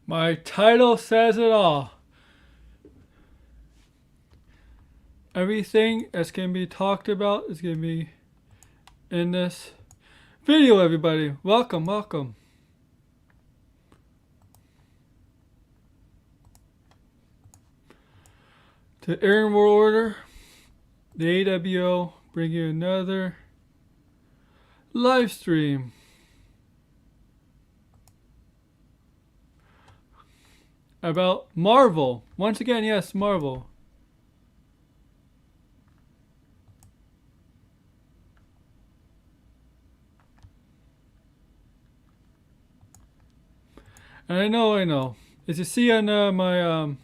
My title says it all. Everything that's going to be talked about is going to be in this video, everybody. Welcome, welcome. To Aaron World Order, the AWO, bring you another live stream. About Marvel. Once again, yes, Marvel. And I know. As you see on my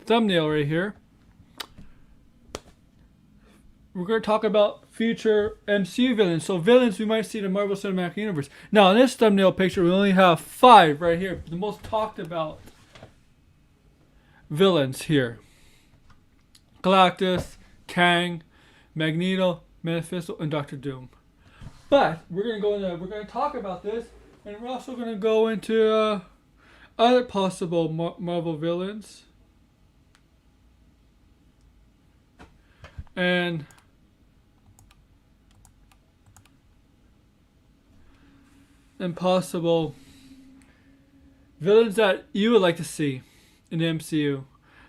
thumbnail right here, we're going to talk about future MCU villains. So villains we might see in the Marvel Cinematic Universe. Now, in this thumbnail picture, we only have 5 right here. The most talked about villains here. Galactus, Kang, Magneto, Mephisto, and Dr.Doom. But we're going to talk about this, and we're also going to go into other possible Marvel villains. And possible villains that you would like to see in the MCU.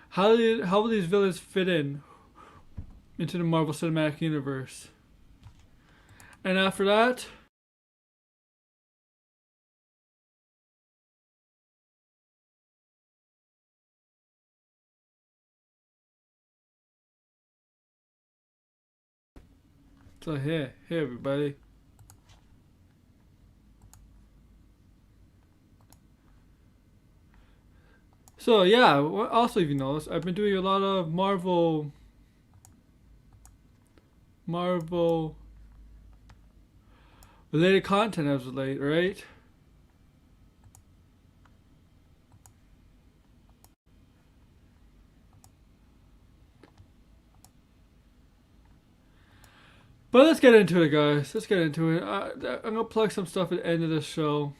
How will these villains fit into the Marvel Cinematic Universe? And after that, so hey everybody. So yeah, also if you notice, I've been doing a lot of Marvel related content as of late, right? But let's get into it, guys. Let's get into it. I'm gonna plug some stuff at the end of this show,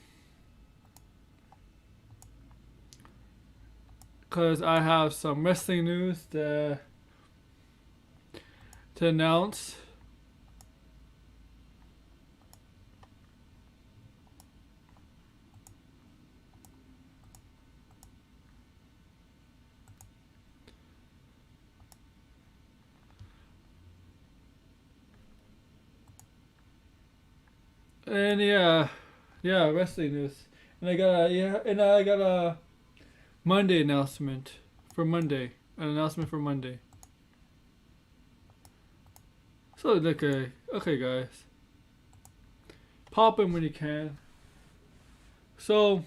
because I have some wrestling news to announce. And yeah, wrestling news. And I got a Monday announcement for Monday. An announcement for Monday. So okay guys. Pop in when you can. So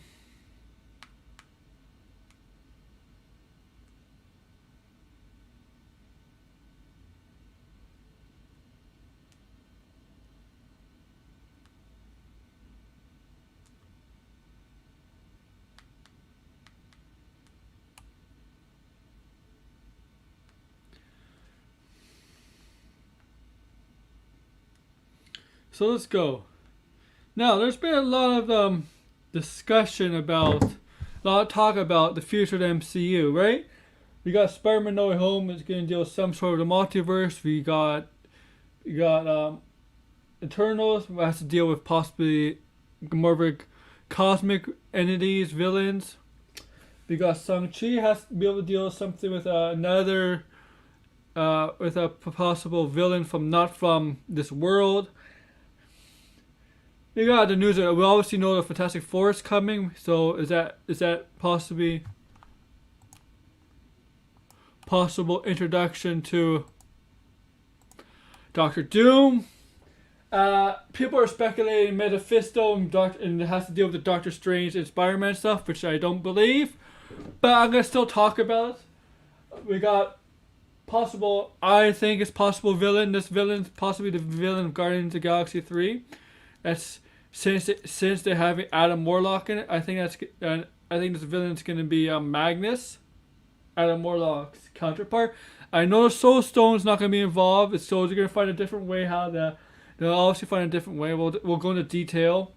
let's go. Now, there's been a lot of discussion about, a lot of talk about the future of the MCU, right? We got Spider-Man No Way Home is going to deal with some sort of the multiverse. We got Eternals has to deal with possibly more of a cosmic entities, villains. We got Shang-Chi has to be able to deal with something with with a possible villain not from this world. We got the news that we obviously know the Fantastic Four is coming. So is that possibly possible introduction to Dr.Doom? People are speculating Mephisto and it has to deal with the Doctor Strange and Spider-Man stuff, which I don't believe. But I'm gonna still talk about it. We got I think it's possible villain. This villain's possibly the villain of Guardians of the Galaxy 3. That's since they're having Adam Warlock in it. I think this villain's gonna be Magnus, Adam Warlock's counterpart. I know the Soul Stone's not gonna be involved. So they're gonna find a different way they'll obviously find a different way. We'll go into detail.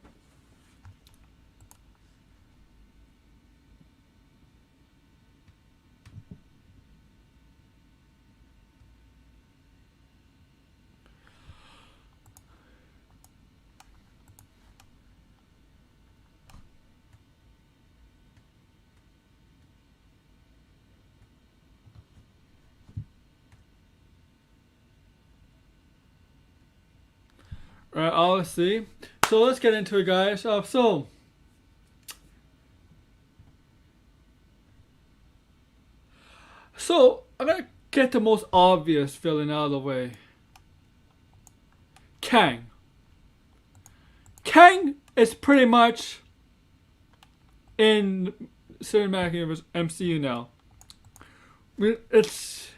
Right, obviously. So let's get into it, guys. So I'm gonna get the most obvious villain out of the way. Kang. Kang is pretty much in cinematic universe MCU now. It's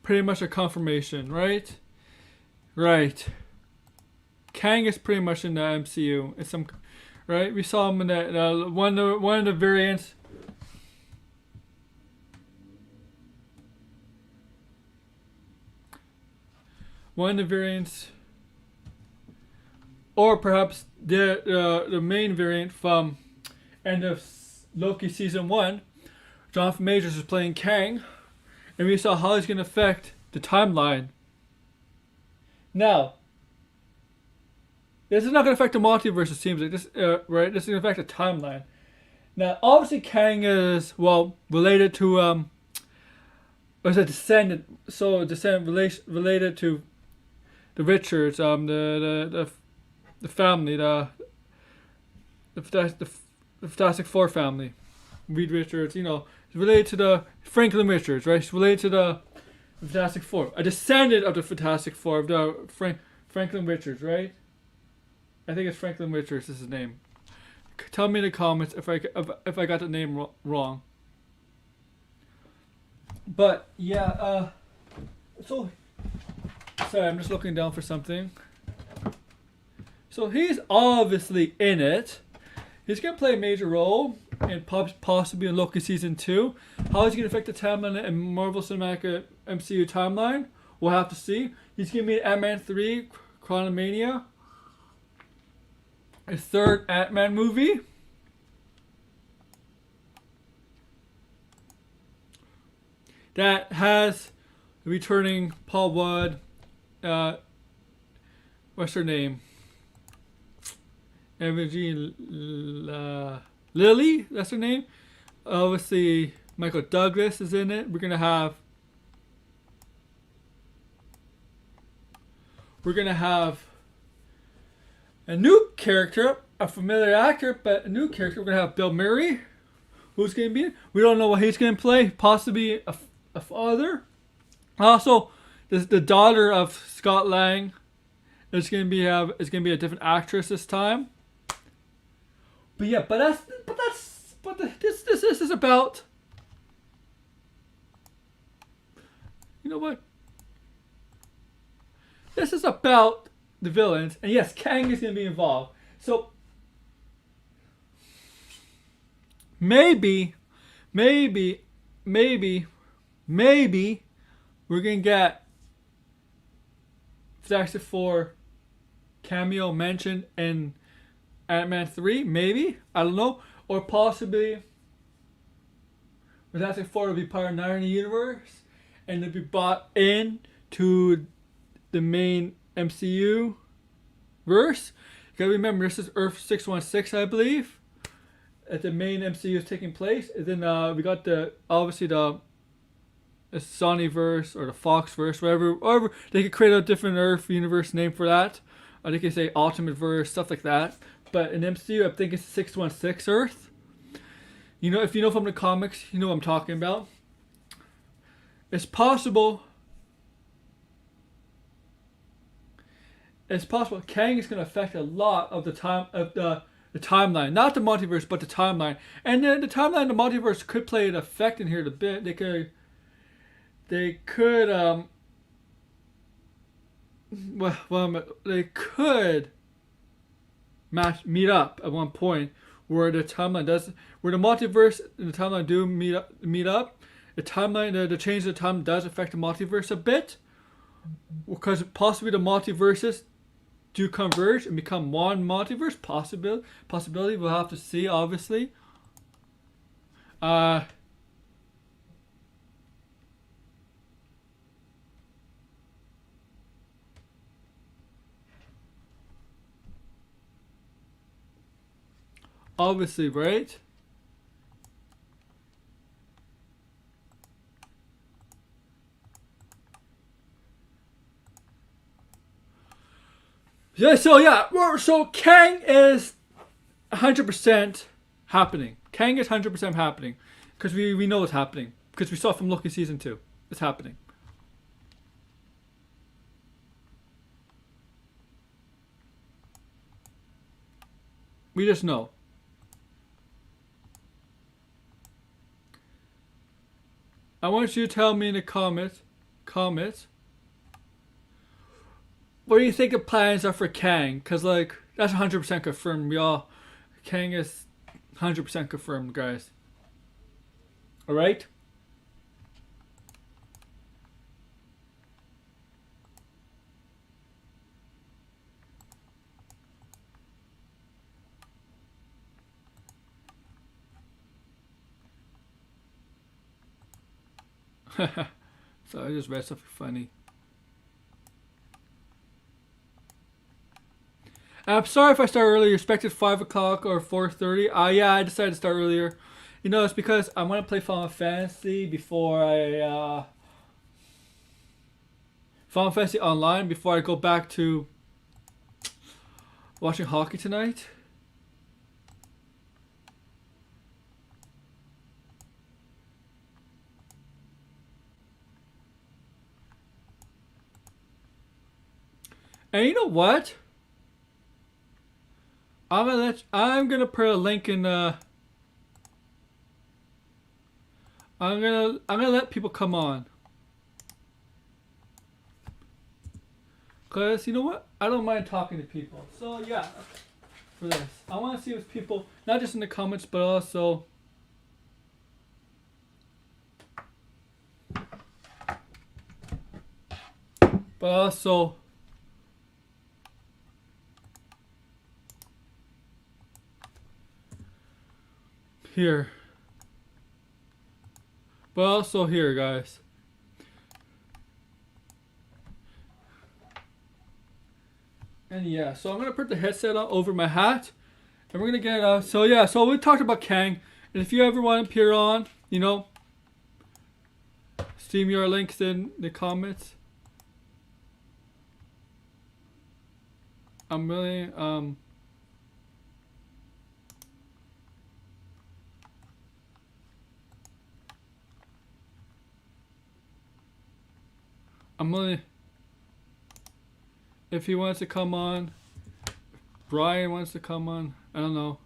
pretty much a confirmation, right? Right. Kang is pretty much in the MCU. It's some, right? We saw him in that one of the variants. One of the variants, or perhaps the main variant from end of Loki season 1. Jonathan Majors is playing Kang, and we saw how he's going to affect the timeline. Now, this is not going to affect the multiverse, it seems like. This, right? This is going to affect the timeline. Now, obviously, Kang is, well, related to, or is a descendant, related to the Richards, the family, the Fantastic Four family. Reed Richards, related to the Franklin Richards, right? He's related to the Fantastic Four, a descendant of the Fantastic Four, of the Franklin Richards, right? I think it's Franklin Richards is his name. Tell me in the comments if I got the name wrong. But yeah, so sorry, I'm just looking down for something. So he's obviously in it. He's gonna play a major role in possibly in Loki season 2. How is he gonna affect the timeline in Marvel Cinematic MCU timeline? We'll have to see. He's gonna be in Ant-Man 3, Chronomania, a third Ant-Man movie. That has returning Paul Rudd, what's her name? Evangeline Lilly, that's her name. Obviously, Michael Douglas is in it. We're gonna have a new character, a familiar actor, but a new character. We're gonna have Bill Murray, who's gonna be in. We don't know what he's gonna play. Possibly a father. Also, the daughter of Scott Lang is gonna be a different actress this time. But yeah, this is about. You know what? This is about the villains, and yes, Kang is going to be involved. So maybe we're going to get Fantastic Four cameo mentioned in Ant-Man 3, maybe, I don't know, or possibly Fantastic Four will be part of the universe and they'll be brought in to the main MCU verse. You gotta remember, this is Earth 616, I believe, at the main MCU is taking place. And then we got the Sonyverse or the Foxverse, whatever. They could create a different Earth universe name for that. Or they could say Ultimate Verse, stuff like that. But in MCU, I think it's 616 Earth. If you know from the comics, you know what I'm talking about. It's possible. Kang is going to affect a lot of the timeline, not the multiverse, but the timeline. And then the timeline, the multiverse could play an effect in here a bit. They could they could meet up at one point where the multiverse and the timeline do meet up. The timeline, the change of the time does affect the multiverse a bit, because possibly the multiverses do converge and become one multiverse. Possibility. We'll have to see, obviously. Obviously, right? Yeah, so Kang is 100% happening. Kang is 100% happening. Because we know it's happening. Because we saw it from Loki season 2. It's happening. We just know. I want you to tell me in the comments, what do you think the plans are for Kang? Because, like, that's 100% confirmed. Kang is 100% confirmed, guys. Alright? So I just read something funny. I'm sorry if I start early. You expected 5 o'clock or 4:30. Yeah, I decided to start earlier. You know, it's because I want to play Final Fantasy before Final Fantasy Online before I go back to watching hockey tonight. And you know what? I'm gonna put a link in I'm gonna let people come on. Cause you know what? I don't mind talking to people. So yeah, for this. I wanna see if people, not just in the comments, but also here. But also here, guys. And yeah, so I'm gonna put the headset on over my hat, and we're gonna get so we talked about Kang, and if you ever want to appear on, you know, stream your links in the comments. I'm really if he wants to come on, Brian wants to come on, I don't know.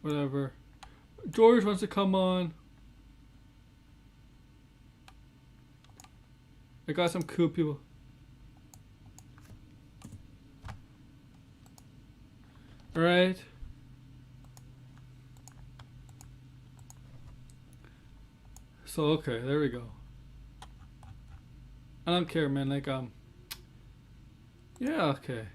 Whatever. George wants to come on. I got some cool people. Alright. So okay, there we go. I don't care, man. Like yeah, okay.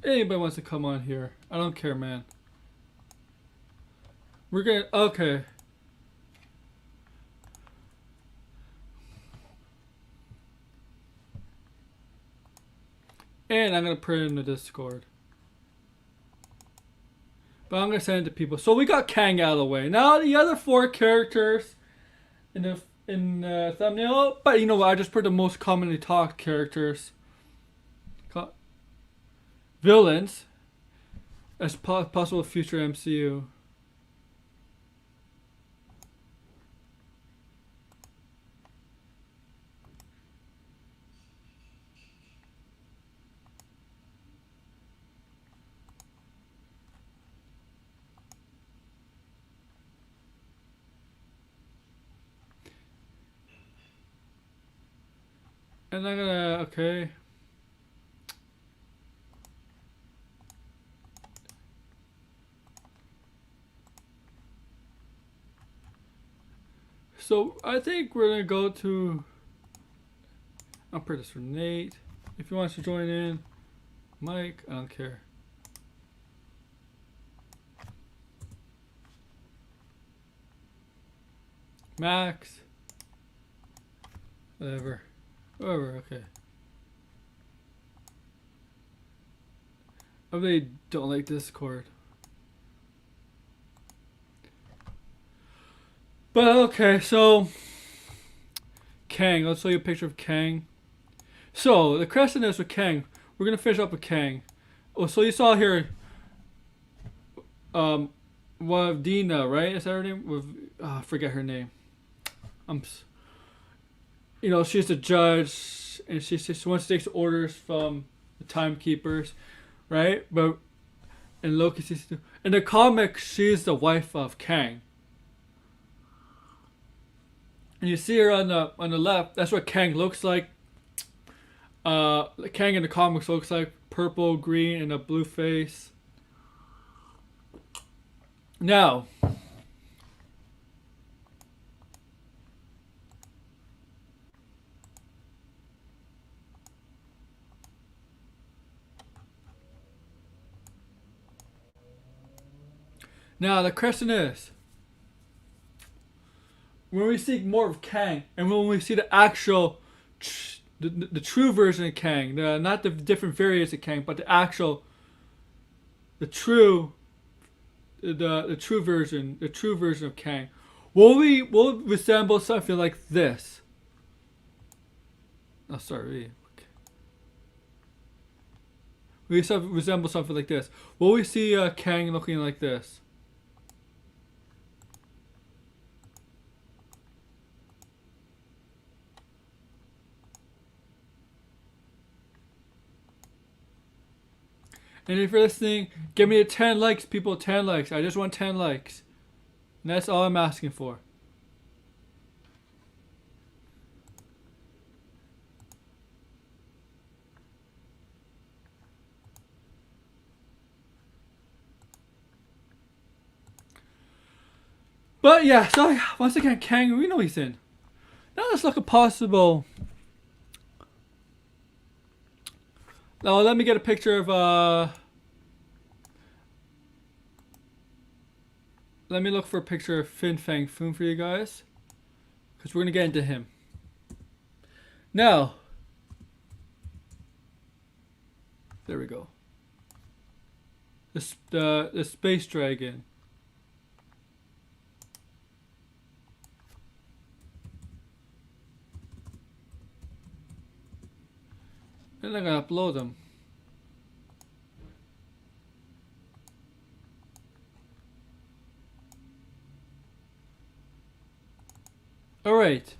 Anybody wants to come on here, I don't care, man. We're gonna okay. And I'm gonna put it in the Discord. But I'm gonna send it to people. So we got Kang out of the way. Now the other 4 characters in the thumbnail. But you know what? I just put the most commonly talked characters, villains, as possible future MCU. And I'm gonna, okay. So I think we're gonna go to, I'll put this for Nate. If he wants to join in, Mike, I don't care. Max, whatever. Okay. I really don't like Discord. But okay, so Kang. Let's show you a picture of Kang. So the question is with Kang. We're gonna finish up with Kang. Oh, so you saw here. One of Dina, right? Is that her name? With I forget her name. She's the judge, and she wants to take orders from the timekeepers, right? But in Loki season 2, in the comics, she's the wife of Kang. And you see her on the left. That's what Kang looks like. Kang in the comics looks like purple, green, and a blue face. Now, the question is, when we see more of Kang, and when we see the actual, the true version of Kang, not the different variants of Kang, but the true version of Kang, will it resemble something like this? Oh, sorry. Will it resemble something like this? Will we see Kang looking like this? And if you're listening, give me 10 likes, people. 10 likes. I just want 10 likes. And that's all I'm asking for. But yeah, so once again, Kang, we know he's in. Now let's look at possible. Now let me get a picture of let me look for a picture of Fang Foom for you guys, because we're gonna get into him. Now, there we go. The space dragon. And I'm gonna upload them. All right.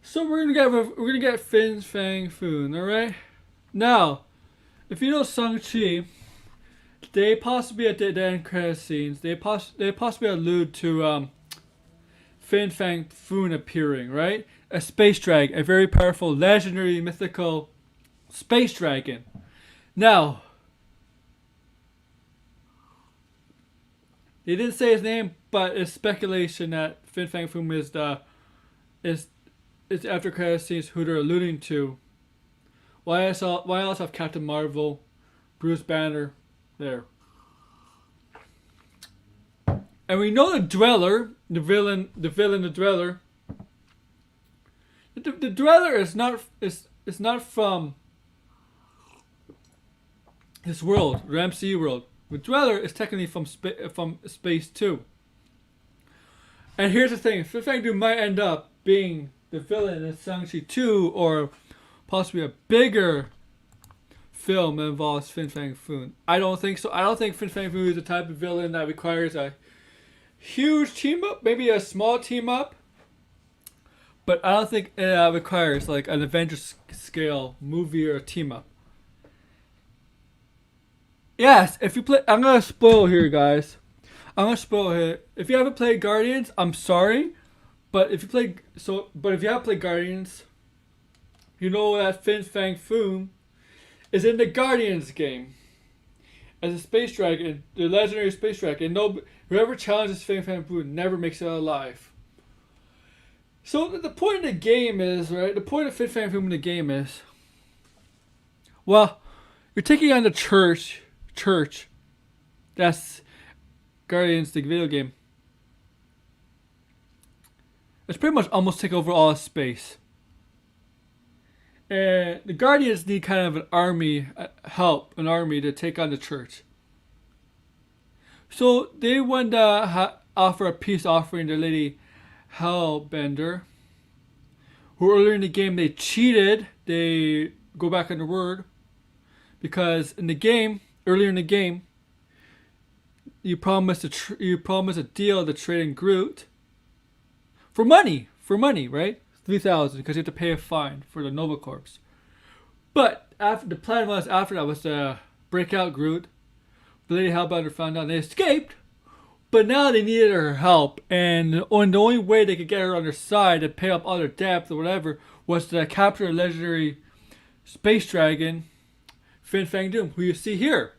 So we're gonna get Fang Foom. All right. Now, if you know Shang-Chi, they possibly at the end credit scenes they possibly allude to Fang Foom appearing, right? A space dragon, a very powerful, legendary, mythical space dragon. Now, they didn't say his name, but it's speculation that Fang Foom is after credit scenes who they're alluding to. Why else have Captain Marvel, Bruce Banner there? And we know the Dweller, the villain, the Dweller. The Dweller is not from this world, the MCU world. The Dweller is technically from space too. And here's the thing: Fang Foom might end up being the villain in Shang-Chi 2, or possibly a bigger film that involves Fang Foom. I don't think so. I don't think Fang Foom is the type of villain that requires a huge team up, maybe a small team up. But I don't think it requires like an Avengers scale movie or team up. Yes, if you play, I'm gonna spoil here, guys. I'm gonna spoil here. If you haven't played Guardians, I'm sorry, but if you have played Guardians, you know that Fang Foom is in the Guardians game as a space dragon, the legendary space dragon. Whoever challenges Fang Foom never makes it alive. So the point of the game is, right? The point of Fang Foom in the game is, well, you're taking on the church. That's Guardians, the video game. It's pretty much almost take over all of space. And the Guardians need kind of an army, an army to take on the church. So they want to offer a peace offering to Lady Hellbender, who earlier in the game they cheated. They go back on the word because in the game, earlier in the game, you promised a deal to trade in Groot for money, right? 3,000 because you have to pay a fine for the Nova Corps. But after the plan was after that was to break out Groot. The Lady Hellbender found out they escaped, but now they needed her help, and the only way they could get her on their side and pay up all their debts or whatever was to capture a legendary space dragon, Fang Doom, who you see here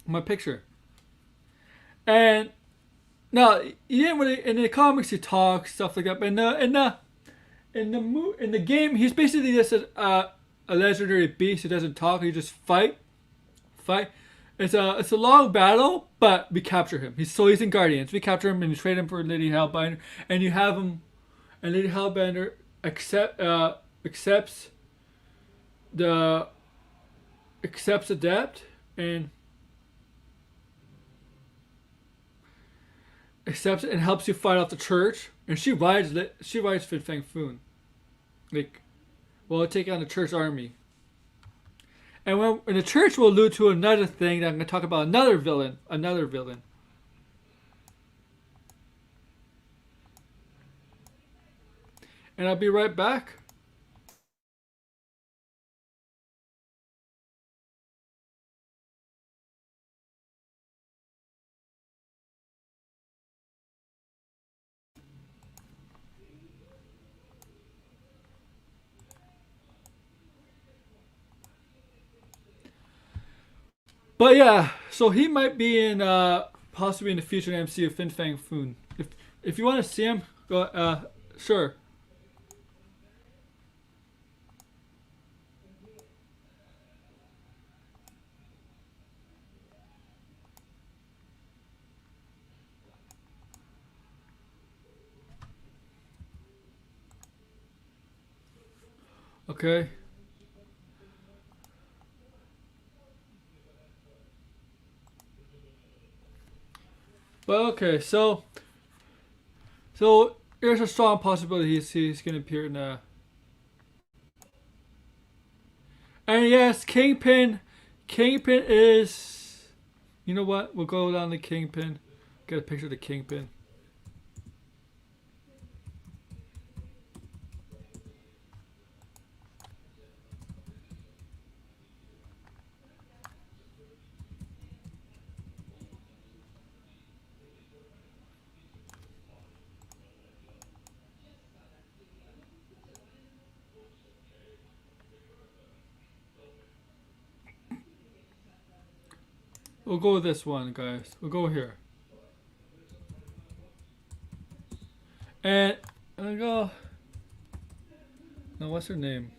in my picture. And now he didn't really in the comics he talks stuff like that, but in the game he's basically just a legendary beast. He doesn't talk. He just fight. It's a long battle, but we capture him. He's in Guardians. We capture him and we trade him for Lady Hellbender, and you have him, and Lady Hellbender accepts the debt and accepts it and helps you fight off the church. And she rides Fin Fang Foom, take on the church army. And the church will allude to another thing that I'm going to talk about. Another villain. And I'll be right back. But yeah, so he might be in possibly in the future MCU Fin Fang Foom. If you want to see him, go sure. Okay. But okay, so there's a strong possibility he's gonna appear in the. And yes, Kingpin is. You know what? We'll go down to Kingpin. Get a picture of the Kingpin. We'll go with this one, guys. We'll go here. And I'll go. No, what's her name?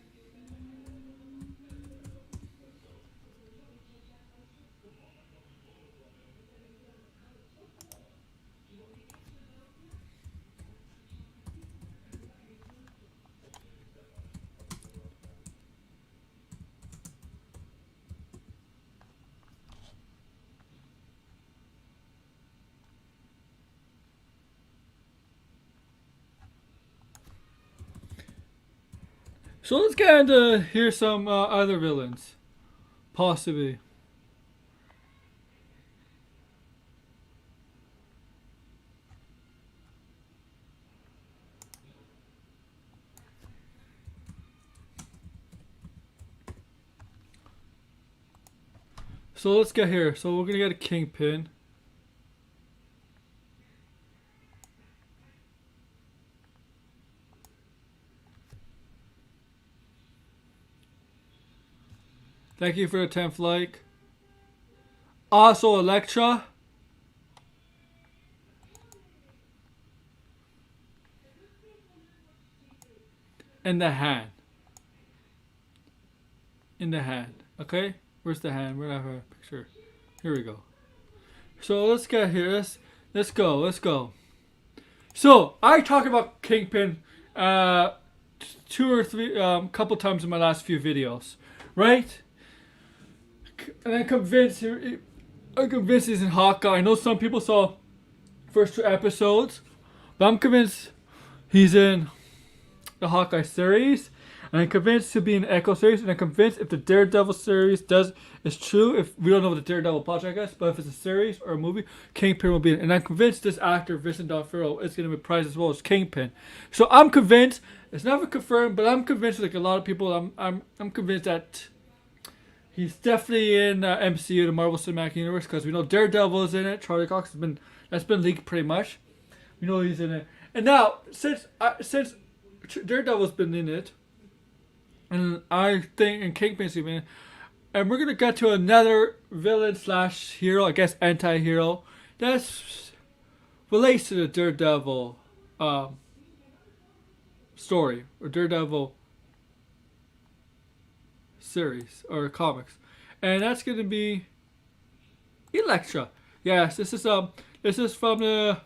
So let's get into hear some other villains, possibly. So let's get here. So we're gonna get a Kingpin. Thank you for the 10th like. Also Elektra. In the hand. In the hand. Okay? Where's the hand? Where do I have a picture? Here we go. So let's get here. Let's go. So I talked about Kingpin 2 or 3 couple times in my last few videos. Right? And I'm convinced he's in Hawkeye. I know some people saw first 2 episodes, But I'm convinced he's in the Hawkeye series, and I'm convinced he'll be in the Echo series, and I'm convinced if the Daredevil series is true, if we don't know what the Daredevil project is, but if it's a series or a movie, Kingpin will be in it. And I'm convinced this actor, Vincent D'Onofrio, is going to be prized as well as Kingpin. So I'm convinced, it's never confirmed, but I'm convinced, like a lot of people, I'm convinced that he's definitely in MCU, the Marvel Cinematic Universe, because we know Daredevil is in it. Charlie Cox that's been leaked pretty much. We know he's in it. And now, since Daredevil's been in it, and I think, and Kingpin's even in it, and we're going to get to another villain slash hero, I guess anti-hero, that relates to the Daredevil story, or Daredevil series, or comics. And that's going to be Elektra. Yes, this is from the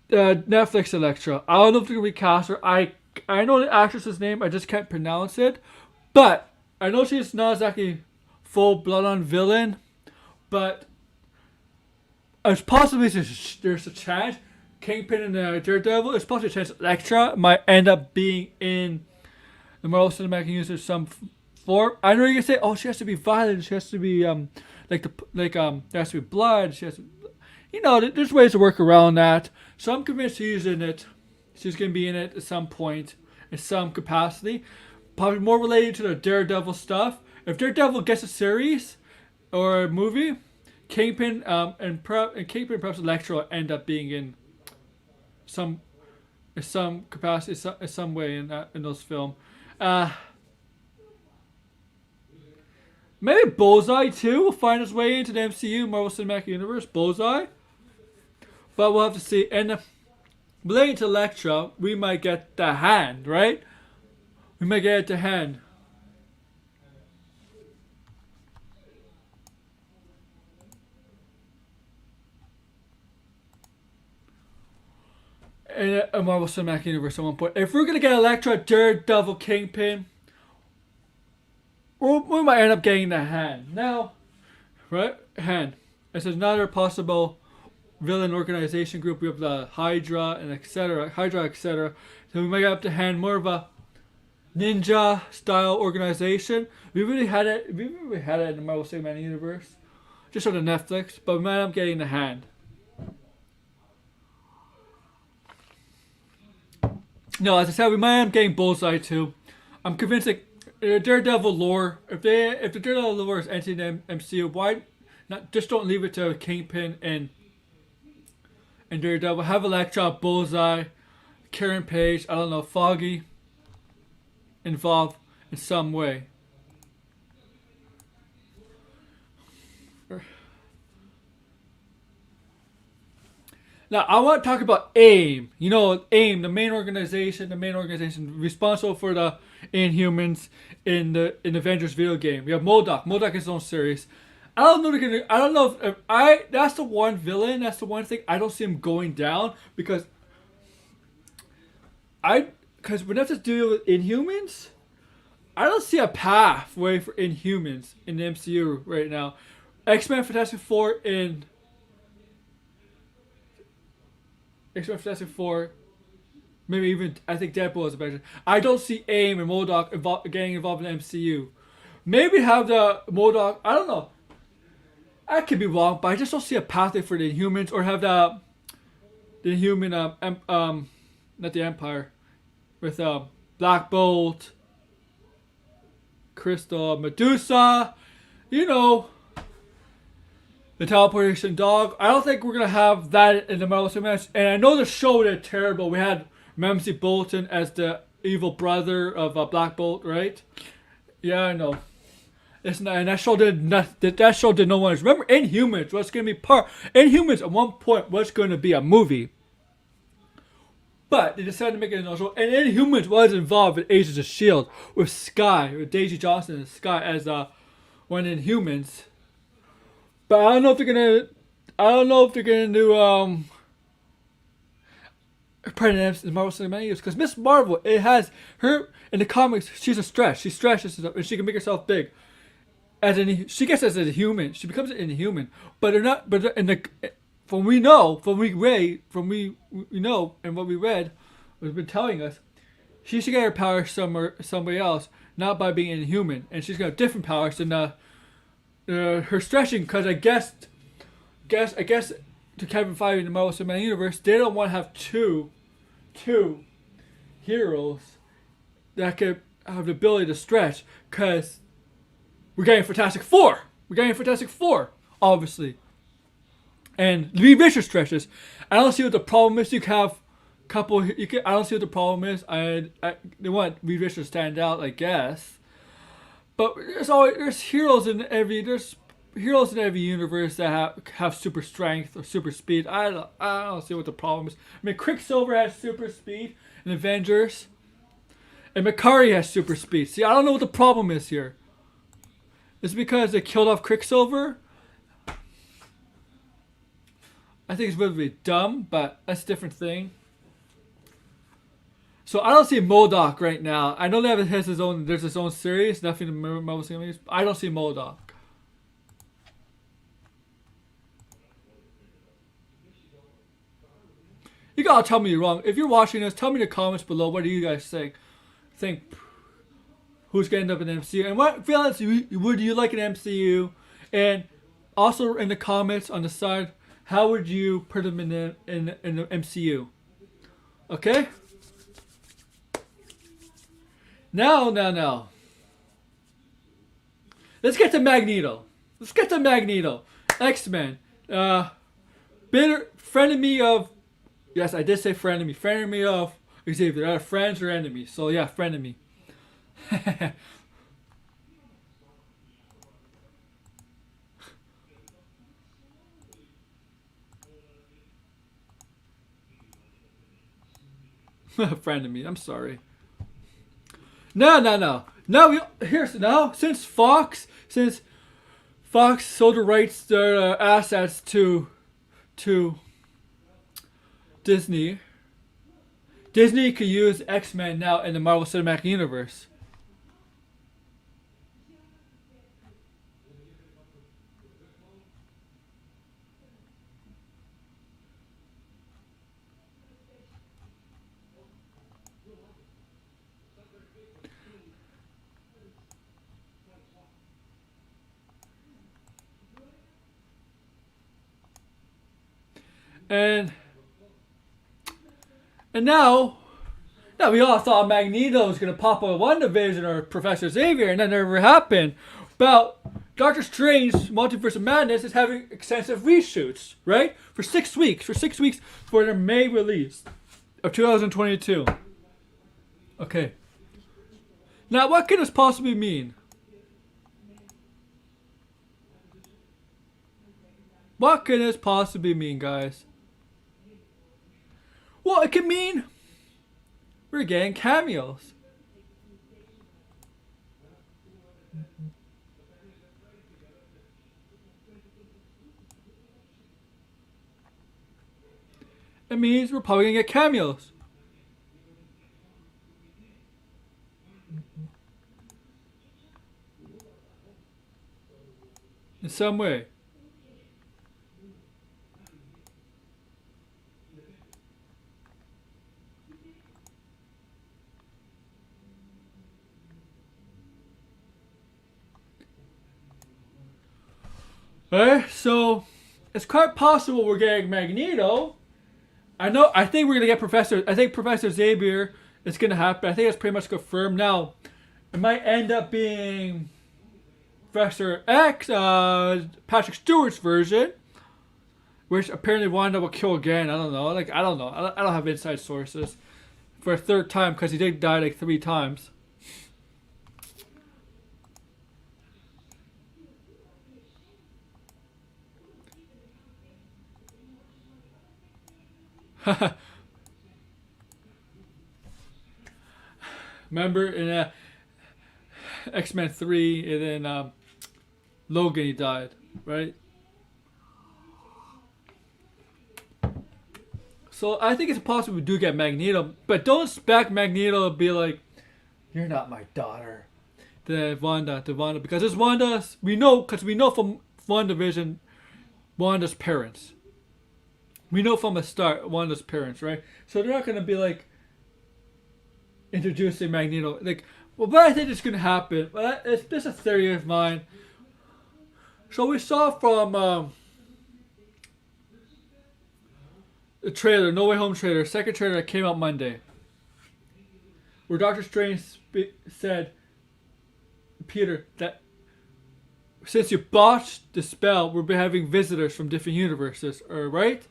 Netflix Elektra. I don't know if they're going to recast her. I know the actress's name, I just can't pronounce it. But I know she's not exactly full blood on villain, but it's possibly there's a chance Kingpin and Daredevil, it's possibly a chance Elektra might end up being in the Marvel Cinematic Universe in some form. I know you can say, oh, she has to be violent, she has to be there has to be blood, she has to, there's ways to work around that. So I'm convinced she's in it. She's going to be in it at some point, in some capacity. Probably more related to the Daredevil stuff. If Daredevil gets a series or a movie, Kingpin and Kingpin perhaps Elektra will end up being in some capacity, some way in those films. Maybe Bullseye too will find his way into the MCU, Marvel Cinematic Universe. Bullseye, but we'll have to see. And related to Elektra, we might get the Hand, right? We might get the Hand. In a Marvel Cinematic Universe at one point. If we're going to get Elektra, Daredevil, Kingpin, we might end up getting the Hand. Now, right? Hand. It's another possible villain organization group. We have the Hydra and etc. So we might get up to Hand, more of a ninja style organization. We've really had it in the Marvel Cinematic Universe, just on the Netflix. But we might end up getting the Hand. No, as I said, we might end up getting Bullseye too. I'm convinced that Daredevil lore, if the Daredevil lore is entering the MCU, why not just don't leave it to Kingpin and Daredevil? Have Elektra, Bullseye, Karen Page, I don't know, Foggy involved in some way. Now, I want to talk about AIM. AIM, the main organization responsible for the Inhumans in the Avengers video game. We have MODOK. MODOK is his own series. I don't know if that's the one villain, that's the one thing I don't see him going down, because we have to deal with Inhumans. I don't see a pathway for Inhumans in the MCU right now. X-Men Fantastic Four, maybe even I think Deadpool is a better. I don't see AIM and MODOK getting involved in the MCU. Maybe have the MODOK. I don't know. I could be wrong, but I just don't see a pathway for the Inhumans, or have the Inhuman not the Empire, with Black Bolt, Crystal, Medusa, the teleportation dog. I don't think we're gonna have that in the Marvel Cinematic. And I know the show did terrible. We had Ramsay Bolton as the evil brother of Black Bolt, right? Yeah, I know. It's not, and that show did no wonders. Remember, Inhumans was gonna be Inhumans at one point was gonna be a movie, but they decided to make it a show. And Inhumans was involved in Agents of S.H.I.E.L.D. with Skye, with Daisy Johnson and Skye as one Inhumans. But I don't know if they're gonna do President in Marvel Cinematic Universe, because Miss Marvel, it has her in the comics. She's a stretch. She stretches and she can make herself big. She gets as a human. She becomes an Inhuman, but they're not. But in we know, and what we read, was been telling us, she should get her powers somebody else, not by being inhuman, and she's gonna have different powers than her stretching. Because I guess to Kevin Feige in the Marvel Cinematic Universe, they don't want to have two heroes that could have the ability to stretch. Because we're getting Fantastic Four. Obviously. And Reed Richards stretches. I don't see what the problem is. You can have a couple. I don't see what the problem is. They want Reed Richards to stand out, I guess. But there's heroes in every universe that have super strength or super speed. I don't see what the problem is. I mean, Quicksilver has super speed in Avengers, and Makari has super speed. See, I don't know what the problem is here. Is it because they killed off Quicksilver? I think it's really dumb, but that's a different thing. So I don't see MODOK right now. I know that it has there's his own series, nothing to Marvel Cinematic. I don't see MODOK. You gotta tell me you're wrong. If you're watching this, tell me in the comments below. What do you guys think who's gonna end up in the MCU? And what villains would you like in MCU? And also in the comments on the side, how would you put them in the MCU? Okay? Now. Let's get to Magneto. X-Men. Bitter frenemy of... Yes, I did say frenemy. Frenemy of Xavier. Friends or enemies. So yeah, frenemy. Frenemy. I'm sorry. No. Since Fox sold the rights, their assets to Disney could use X-Men now in the Marvel Cinematic Universe. And now we all thought Magneto was going to pop up WandaVision or Professor Xavier, and that never happened. But Doctor Strange Multiverse of Madness is having extensive reshoots, right? For 6 weeks for their May release of 2022. Okay. Now, what can this possibly mean? What can this possibly mean, guys? Well, it can mean we're getting cameos. It means we're probably going to get cameos. In some way. Alright, so it's quite possible we're getting Magneto. I think we're gonna get Professor Xavier is gonna happen. I think it's pretty much confirmed. Now, it might end up being Professor X, Patrick Stewart's version, which apparently Wanda will kill again. I don't know. I don't have inside sources for a third time because he did die like 3 times. Remember in X-Men 3 and then Logan, he died, right? So I think it's possible we do get Magneto, but don't expect Magneto to be like, "You're not my daughter," to Wanda, because it's Wanda. We know from WandaVision, Wanda's parents. We know from the start Wanda's parents, right? So they're not gonna be like introducing Magneto. Like, well, what I think is gonna happen. Well, it's just a theory of mine. So we saw from the trailer, No Way Home trailer, second trailer that came out Monday, where Doctor Strange said, Peter, that since you botched the spell, we'll be having visitors from different universes, right?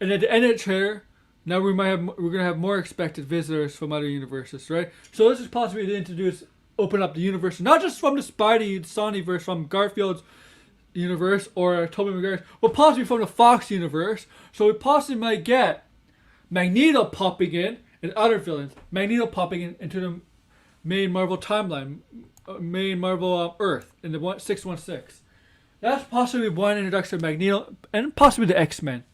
And at the end of the trailer, now we're gonna have more expected visitors from other universes, right? So this is possibly to open up the universe, not just from the Spidey Sonyverse, from Garfield's universe or Tobey Maguire's, but possibly from the Fox universe. So we possibly might get Magneto popping in and other villains. Magneto popping into the main Marvel timeline, main Marvel Earth in the 616. That's possibly one introduction of Magneto and possibly the X-Men.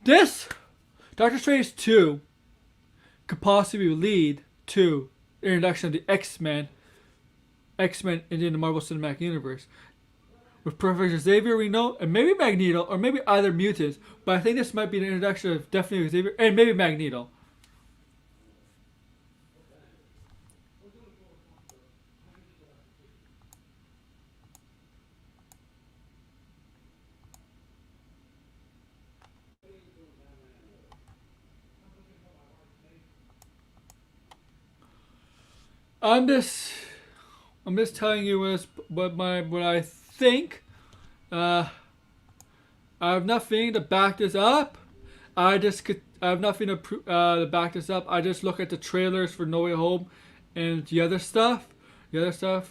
This Doctor Strange 2 could possibly lead to the introduction of the X-Men into the Marvel Cinematic Universe. With Professor Xavier, we know, and maybe Magneto, or maybe other mutants, but I think this might be the introduction of definitely Xavier, and maybe Magneto. I'm just telling you what I think. I have nothing to back this up. I have nothing to back this up. I just look at the trailers for No Way Home and the other stuff. But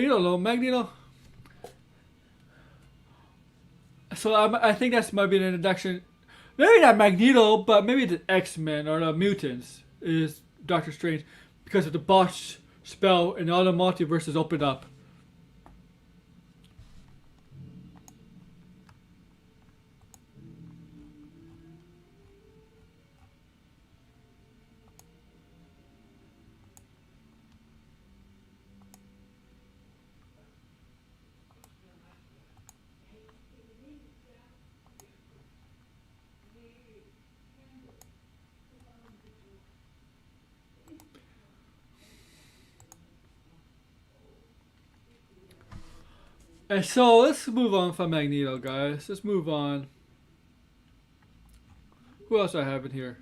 you don't know, Magneto. So I think that's might be an introduction. Maybe not Magneto, but maybe the X-Men or the mutants is Doctor Strange because of the botched spell and all the multiverses opened up. And so let's move on from Magneto, guys. Let's move on. Who else I have in here?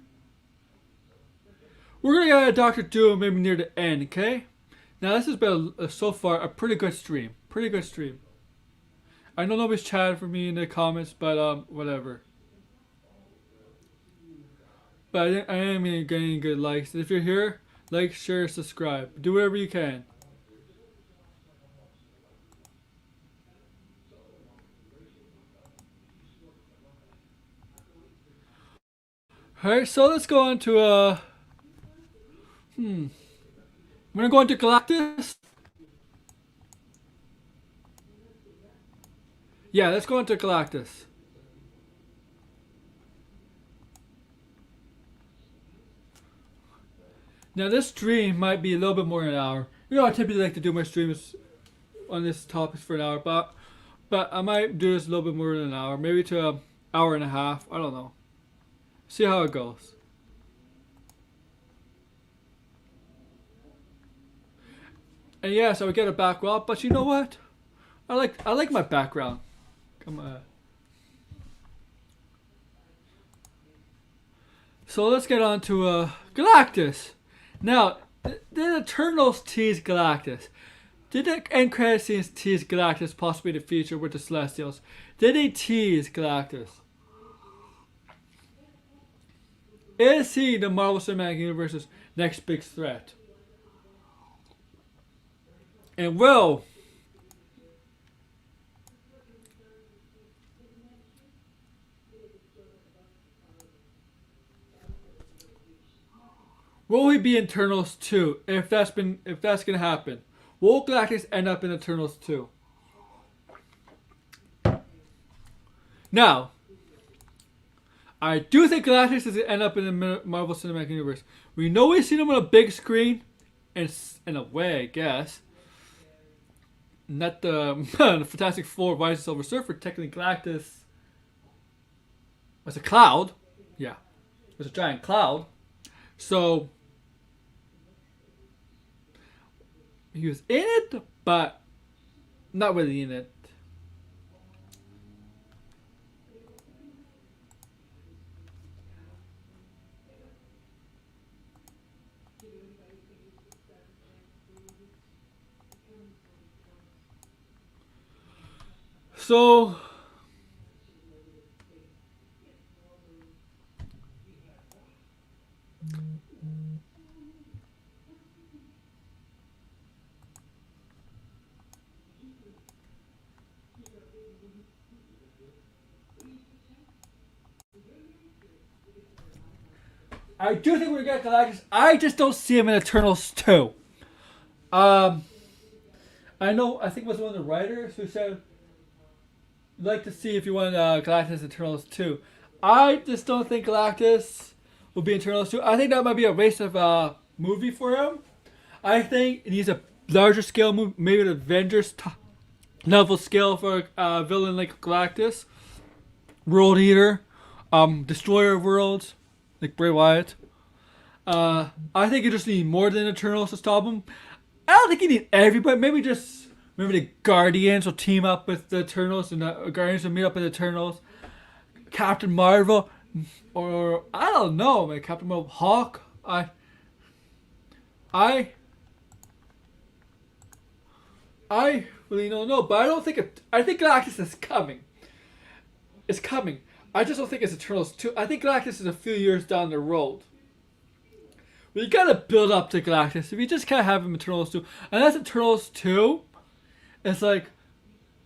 We're gonna get a Dr.Doom maybe near the end, okay? Now this has been so far a pretty good stream. I know nobody's chatting for me in the comments, but whatever. But I am getting good likes. If you're here, like, share, subscribe. Do whatever you can. Alright, so let's go on to I'm gonna go into Galactus. Yeah, let's go into Galactus. Now this stream might be a little bit more than an hour. You know, I typically like to do my streams on this topic for an hour, but I might do this a little bit more than an hour, maybe to an hour and a half. I don't know. See how it goes. And yes, I would get a background, but you know what? I like my background. Come on. So let's get on to Galactus. Now, the Eternals tease Galactus. Did the end credit scenes tease Galactus possibly in the future with the Celestials? Did they tease Galactus? Is he the Marvel Cinematic Universe's next big threat? And will he be in Eternals 2 if that's gonna happen? Will Galactus end up in Eternals 2? Now, I do think Galactus is gonna end up in the Marvel Cinematic Universe. We know we've seen him on a big screen, in a way, I guess. not the, the Fantastic Four, Rise of Silver Surfer. Technically, Galactus was a cloud. Yeah, it was a giant cloud. So he was in it, but not really in it. So I do think we're gonna get Galactus. I just don't see him in Eternals 2. I know. I think it was one of the writers who said, "I'd like to see if you want Galactus Eternals 2." I just don't think Galactus will be Eternals 2. I think that might be a waste of movie for him. I think it needs a larger scale movie, maybe an Avengers level scale for a villain like Galactus, World Eater, Destroyer of Worlds, like Bray Wyatt. I think you just need more than Eternals to stop him. I don't think you need everybody. Maybe the Guardians will team up with the Eternals, and the Guardians will meet up with the Eternals. Captain Marvel, or I don't know, man. Captain Marvel, Hawk. I really don't know, but I don't think I think Galactus is coming. It's coming. I just don't think it's Eternals 2. I think Galactus is a few years down the road. We gotta build up to Galactus. If you just can't have him Eternals 2, unless Eternals 2 is like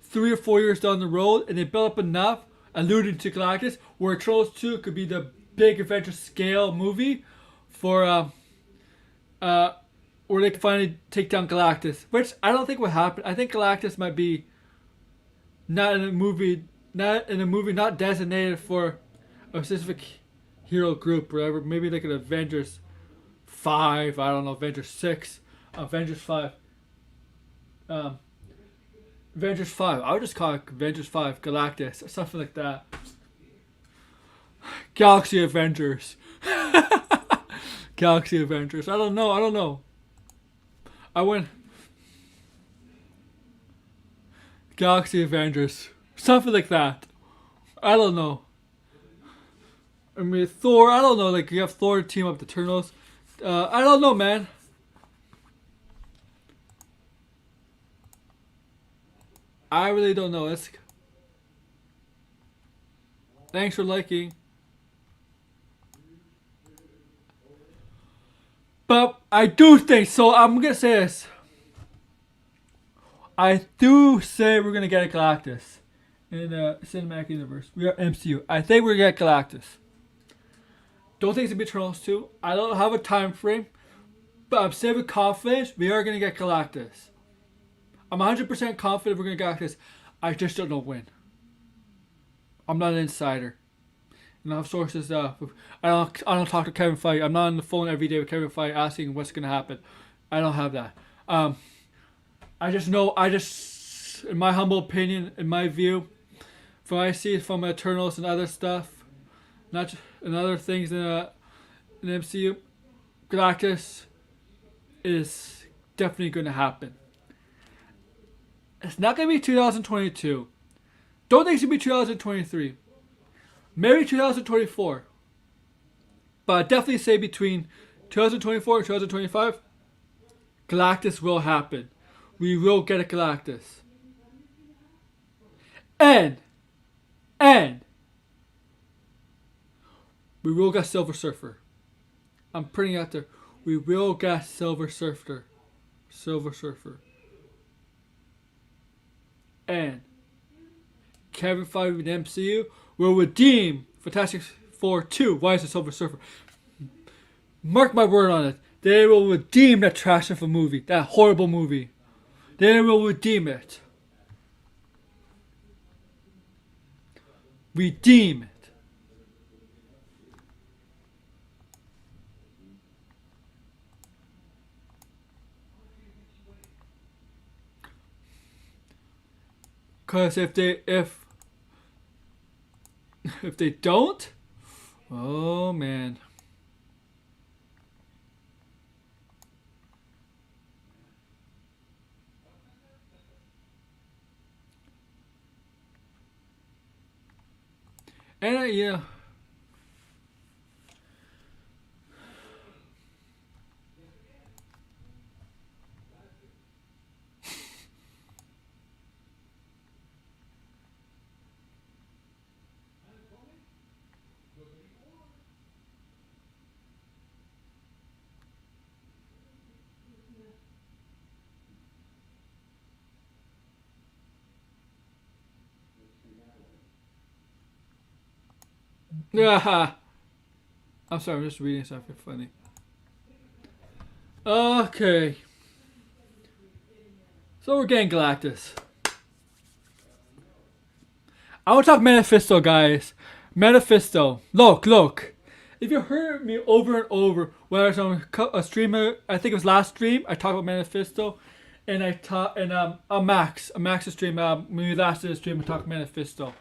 3 or 4 years down the road, and they build up enough, alluding to Galactus, where Eternals 2 could be the big adventure scale movie for where they can finally take down Galactus, which I don't think will happen. I think Galactus might be not in a movie not designated for a specific hero group or whatever. Maybe like an Avengers 5, I don't know, Avengers 6, Avengers 5. Avengers 5. I would just call it Avengers 5 Galactus or something like that. Galaxy Avengers. Galaxy Avengers. I don't know. I went Galaxy Avengers. Something like that. I don't know. I mean, Thor, I don't know. Like, you have Thor team up the Eternals. I don't know, man. I really don't know. Thanks for liking. But I do think, so I'm going to say this. I do say we're going to get a Galactus in the cinematic universe. We are MCU. I think we're going to get Galactus. Don't think it's going to be Eternals 2. I don't have a time frame. But I'm saying with confidence, we are going to get Galactus. I'm 100% confident we're going to get Galactus. I just don't know when. I'm not an insider. And I have sources. I don't talk to Kevin Feige. I'm not on the phone every day with Kevin Feige asking what's going to happen. I don't have that. I just know. In my humble opinion, in my view, from what I see from Eternals and other stuff, and other things in the MCU, Galactus is definitely going to happen. It's not going to be 2022. Don't think it's going to be 2023. Maybe 2024. But I definitely say between 2024 and 2025, Galactus will happen. We will get a Galactus. And we will get Silver Surfer. I'm putting it out there. We will get Silver Surfer. And Kevin Feige with the MCU will redeem Fantastic Four 2, Rise of Silver Surfer. Mark my word on it. They will redeem that trash of a movie. That horrible movie. They will redeem it. Redeem it. Cause if they don't, oh man. And yeah. Yeah. I'm sorry, I'm just reading something funny. Okay. So we're getting Galactus. I want to talk Manifesto, guys. Manifesto. Look. If you heard me over and over, when I was on a streamer, I think it was last stream, I talked about Manifesto, and I taught, and a Max's stream, when we last did a stream, I talked Manifesto.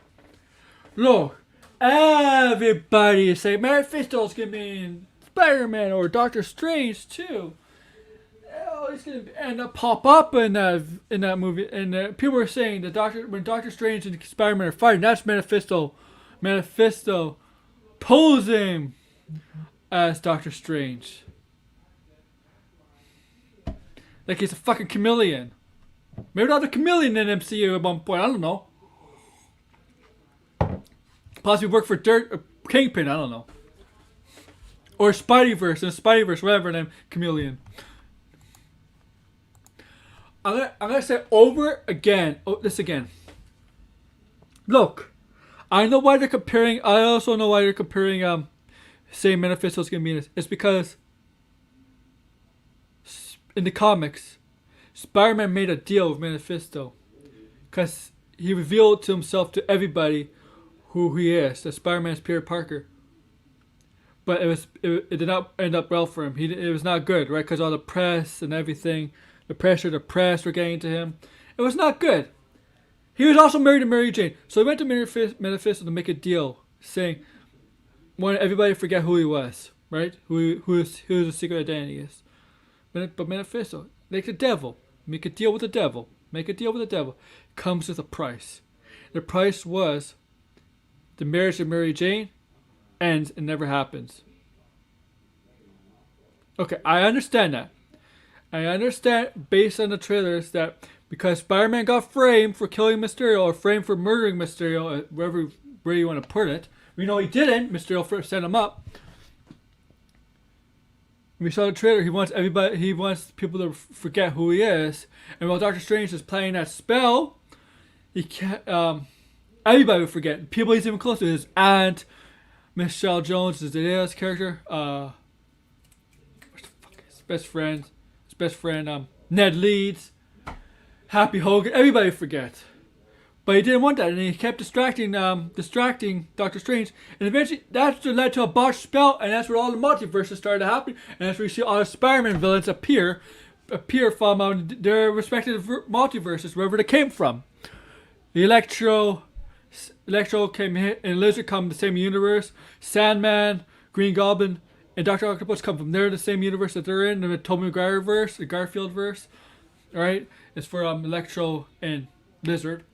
Look, everybody is saying Manifesto's gonna be in Spider-Man or Doctor Strange too. Oh, he's gonna end up pop up in that movie, and people were saying when Doctor Strange and Spider-Man are fighting, that's Manifesto posing as Doctor Strange, like he's a fucking chameleon. Maybe not a chameleon in MCU at one point. I don't know. Possibly work for Kingpin. I don't know. Or Spideyverse, whatever name, chameleon. I'm gonna say this again. Look, I know why they're comparing. I also know why they're comparing. Saying Manifesto's gonna be in this. It's because in the comics, Spider-Man made a deal with Manifesto, because he revealed to himself to everybody who he is. That Spider-Man's Peter Parker. But it did not end up well for him. It was not good, right? Because all the press and everything. The press were getting to him. It was not good. He was also married to Mary Jane. So he went to Manifesto to make a deal, saying, wanted everybody to forget who he was, right? Who his secret identity is. But Manifesto, like the devil, make a deal with the devil. Comes with a price. The price was the marriage of Mary Jane ends and never happens. Okay, I understand that. I understand based on the trailers that because Spider-Man got framed for killing Mysterio or framed for murdering Mysterio, where you want to put it. We know he didn't. Mysterio sent him up. We saw the trailer. He wants people to forget who he is. And while Doctor Strange is playing that spell, he can't. Everybody will forget. People he's even close to, his aunt, Michelle Jones, is Zedaya's character. What the fuck? His best friend. Ned Leeds, Happy Hogan. Everybody forget. But he didn't want that, and he kept distracting Doctor Strange, and eventually that's what led to a botched spell, and that's where all the multiverses started happening, and that's where you see all the Spider-Man villains appear from their respective multiverses, wherever they came from. The Electro came here, and Lizard come in the same universe. Sandman, Green Goblin, and Dr. Octopus come from there, the same universe that they're in, the Tobey Maguire verse, the Garfield verse. Alright? It's for Electro and Lizard.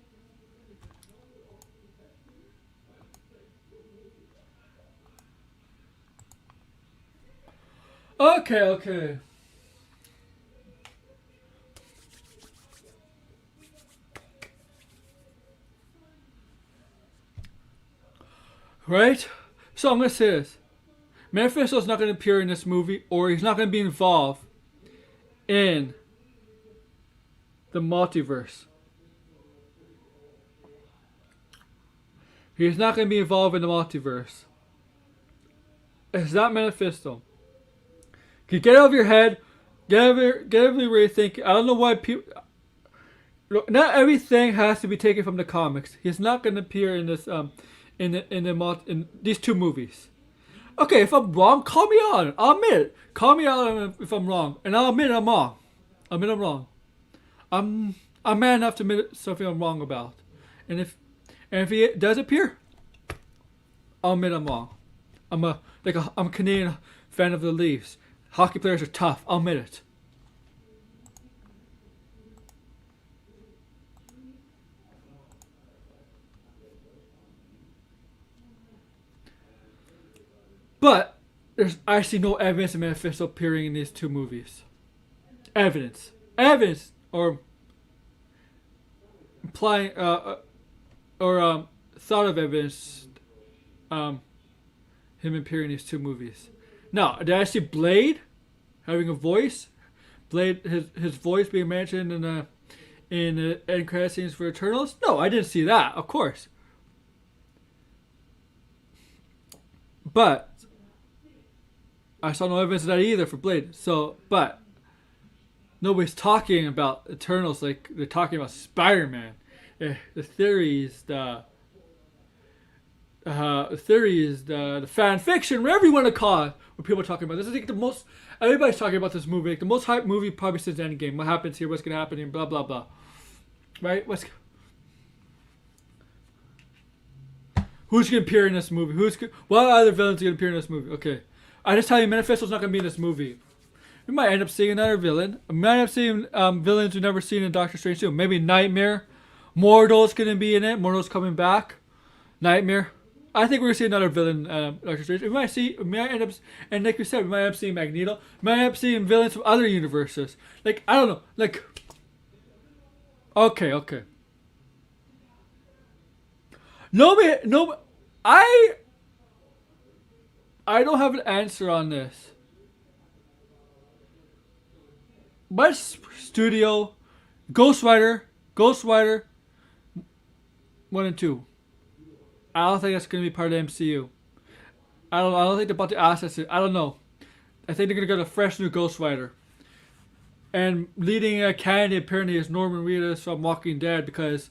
Okay. Right? So I'm going to say this. Manifesto's not going to appear in this movie, or he's not going to be involved in the multiverse. He's not going to be involved in the multiverse. It's not Manifesto. Can you get it out of your head? Get over where you think. I don't know why people. Look, not everything has to be taken from the comics. He's not going to appear in this in these two movies. Okay, if I'm wrong, call me on it. I'll admit it. Call me out if I'm wrong, and I'll admit I'm wrong. I'm man enough to admit something I'm wrong about. And if he does appear, I'll admit I'm wrong. I'm a Canadian fan of the Leafs. Hockey players are tough. I'll admit it. But I see no evidence of Mephisto appearing in these two movies. Evidence, or implying, thought of evidence, him appearing in these two movies. Now, did I see Blade having a voice? Blade, his voice being mentioned in the end credit scenes for Eternals? No, I didn't see that. Of course, but I saw no evidence of that either for Blade. So, but nobody's talking about Eternals like they're talking about Spider-Man. The theories, the fan fiction, whatever you want to call it, what people are talking about. This is like the most, everybody's talking about this movie, like the most hype movie probably since Endgame. What happens here, what's going to happen here, blah, blah, blah. Right? Who's going to appear in this movie? What other villains are going to appear in this movie? Okay. I just tell you, Manifesto's not going to be in this movie. We might end up seeing another villain. We might end up seeing villains we've never seen in Doctor Strange 2. Maybe Nightmare. Mordo's going to be in it. Mordo's coming back. Nightmare. I think we're going to see another villain, Doctor Strange. We might end up, and like we said, we might end up seeing Magneto. We might end up seeing villains from other universes. Like, I don't know. Like, okay. Nobody, I don't have an answer on this. But studio, Ghost Rider 1 and 2. I don't think that's going to be part of the MCU. I don't think they're about to assets it. I don't know. I think they're going to get a fresh new Ghost Rider. And leading a candidate apparently is Norman Reedus from Walking Dead because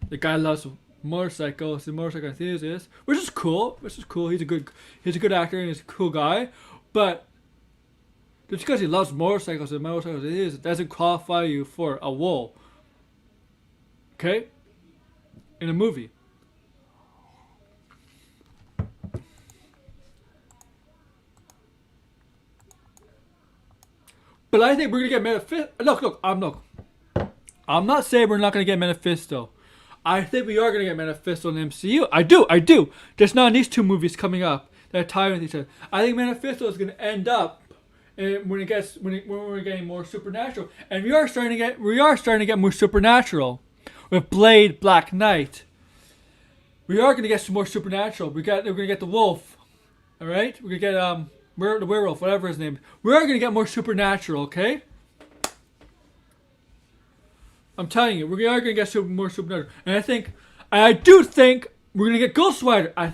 the guy loves motorcycles and motorcycle enthusiast, which is cool. He's a good actor and he's a cool guy. But just because he loves motorcycles and motorcycles it doesn't qualify you for a role. Okay? In a movie. But I think we're gonna get Mephisto. Look, I'm not saying we're not gonna get Mephisto. I think we are gonna get Mephisto in the MCU. I do. There's not these two movies coming up that tie with each other. I think Mephisto is gonna end up when we're getting more supernatural, and we are starting to get more supernatural with Blade, Black Knight. We are gonna get some more supernatural. We're gonna get the wolf. All right, we're gonna get the werewolf, whatever his name is. We are gonna get more supernatural. Okay. I'm telling you, we are going to get more supernatural. And I do think we're going to get Ghost Rider. I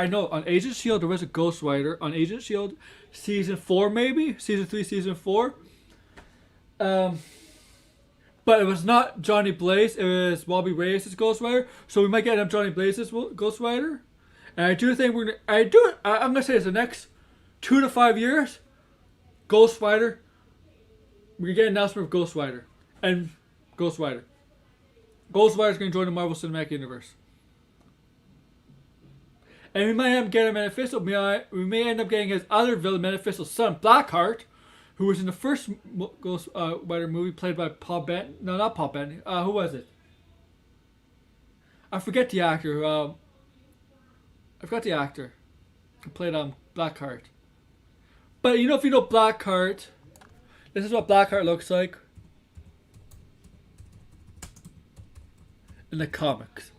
know on Agent S.H.I.E.L.D. there was a Ghost Rider. On Agent S.H.I.E.L.D. Season 4 maybe? Season 3, Season 4. But it was not Johnny Blaze. It was Bobby Reyes' Ghost Rider. So we might get Johnny Blaze's Ghost Rider. And I do think I'm going to say it's the next 2 to 5 years. Ghost Rider. We're going to get an announcement of Ghost Rider. And Ghost Rider. Ghost Rider's going to join the Marvel Cinematic Universe. And we might end up getting Mephisto. We may end up getting his other villain, Mephisto's son, Blackheart, who was in the first Ghost Rider movie played by Paul Bettany. No, not Paul Bettany. Who was it? I forget the actor. Who played Blackheart. But if you know Blackheart, this is what Blackheart looks like in the comics.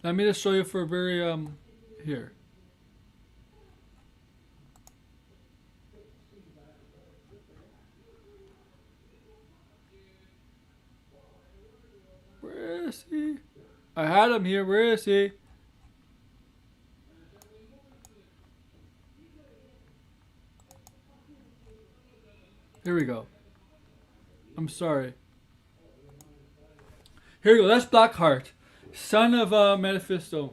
Let me just show you for a very here. Where is he? I had him here. Where is he? Here we go. I'm sorry. Here we go. That's Blackheart, son of Mephisto.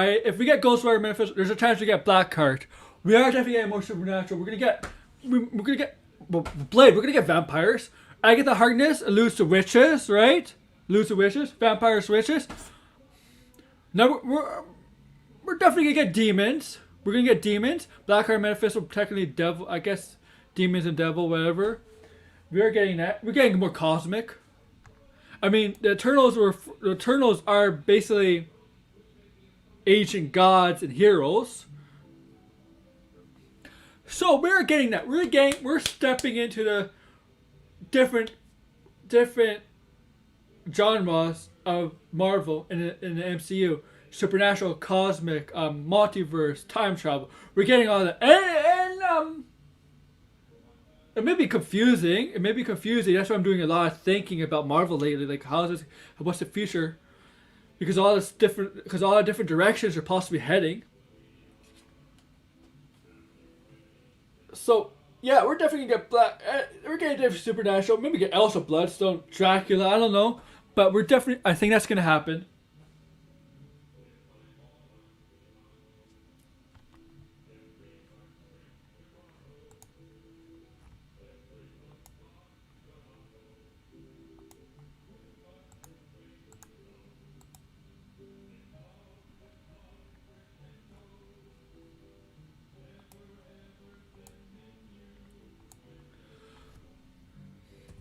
if we get Ghost Rider Manifest, there's a chance we get Blackheart. We are definitely getting more supernatural. We're gonna get Blade. We're gonna get vampires. I get the Harkness, alludes to witches, right? Alludes to witches, vampires, witches. Now we're definitely gonna get demons. We're gonna get demons. Blackheart Manifest, technically devil. I guess demons and devil, whatever. We are getting that. We're getting more cosmic. I mean, the Eternals are basically ancient gods and heroes. So we're getting that. We're stepping into the different genres of Marvel in the MCU. Supernatural, cosmic, multiverse, time travel. We're getting all that. And it may be confusing. That's why I'm doing a lot of thinking about Marvel lately. Like, what's the future? Because all the different directions are possibly heading. So yeah, we're definitely gonna get we're getting different supernatural. Maybe get Elsa, Bloodstone, Dracula. I don't know, but I think that's gonna happen.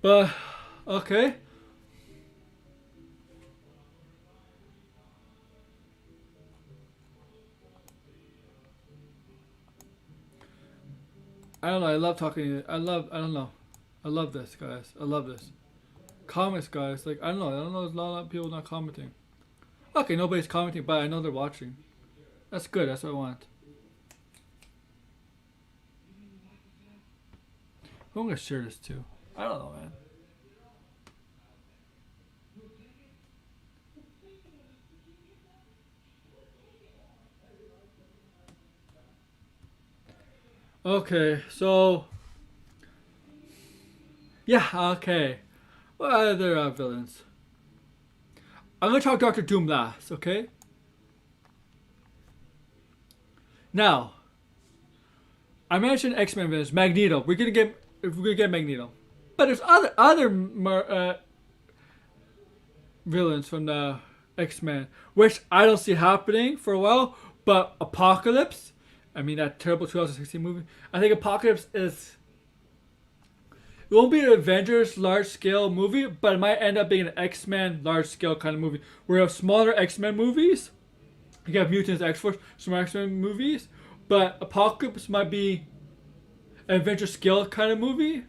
But okay. I don't know. I love talking. I don't know. I love this, guys. I love this. Comments, guys. Like, I don't know. There's a lot of people not commenting. Okay, nobody's commenting, but I know they're watching. That's good. That's what I want. Who am I gonna share this to? I don't know, man. Okay, so yeah, okay. What other villains? I'm gonna talk Dr.Doom last, okay? Now, I mentioned X-Men villains, Magneto. We're gonna get Magneto, but there's other villains from the X-Men, which I don't see happening for a while. But Apocalypse, I mean that terrible 2016 movie. I think Apocalypse is. It won't be an Avengers large scale movie, but it might end up being an X-Men large scale kind of movie. Where you have smaller X-Men movies. You have Mutants, X-Force, some X-Men movies, but Apocalypse might be an Avengers scale kind of movie,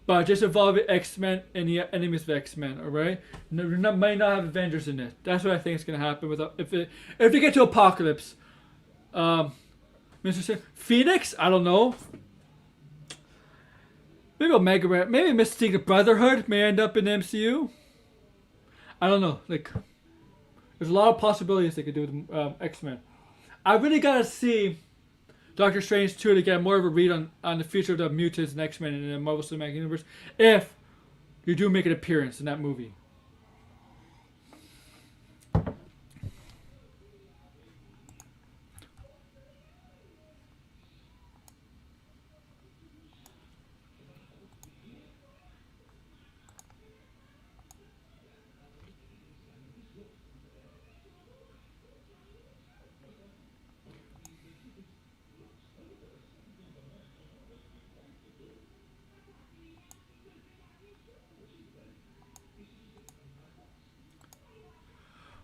but just involving X-Men and the enemies of X-Men. All right, might not have Avengers in it. That's what I think is gonna happen with if they get to Apocalypse. Mr. Phoenix, I don't know. Maybe Omega Red, maybe Mystique Brotherhood may end up in the MCU. I don't know. Like, there's a lot of possibilities they could do with X-Men. I really gotta see Doctor Strange 2 to get more of a read on the future of the mutants and X-Men in the Marvel Cinematic Universe if you do make an appearance in that movie.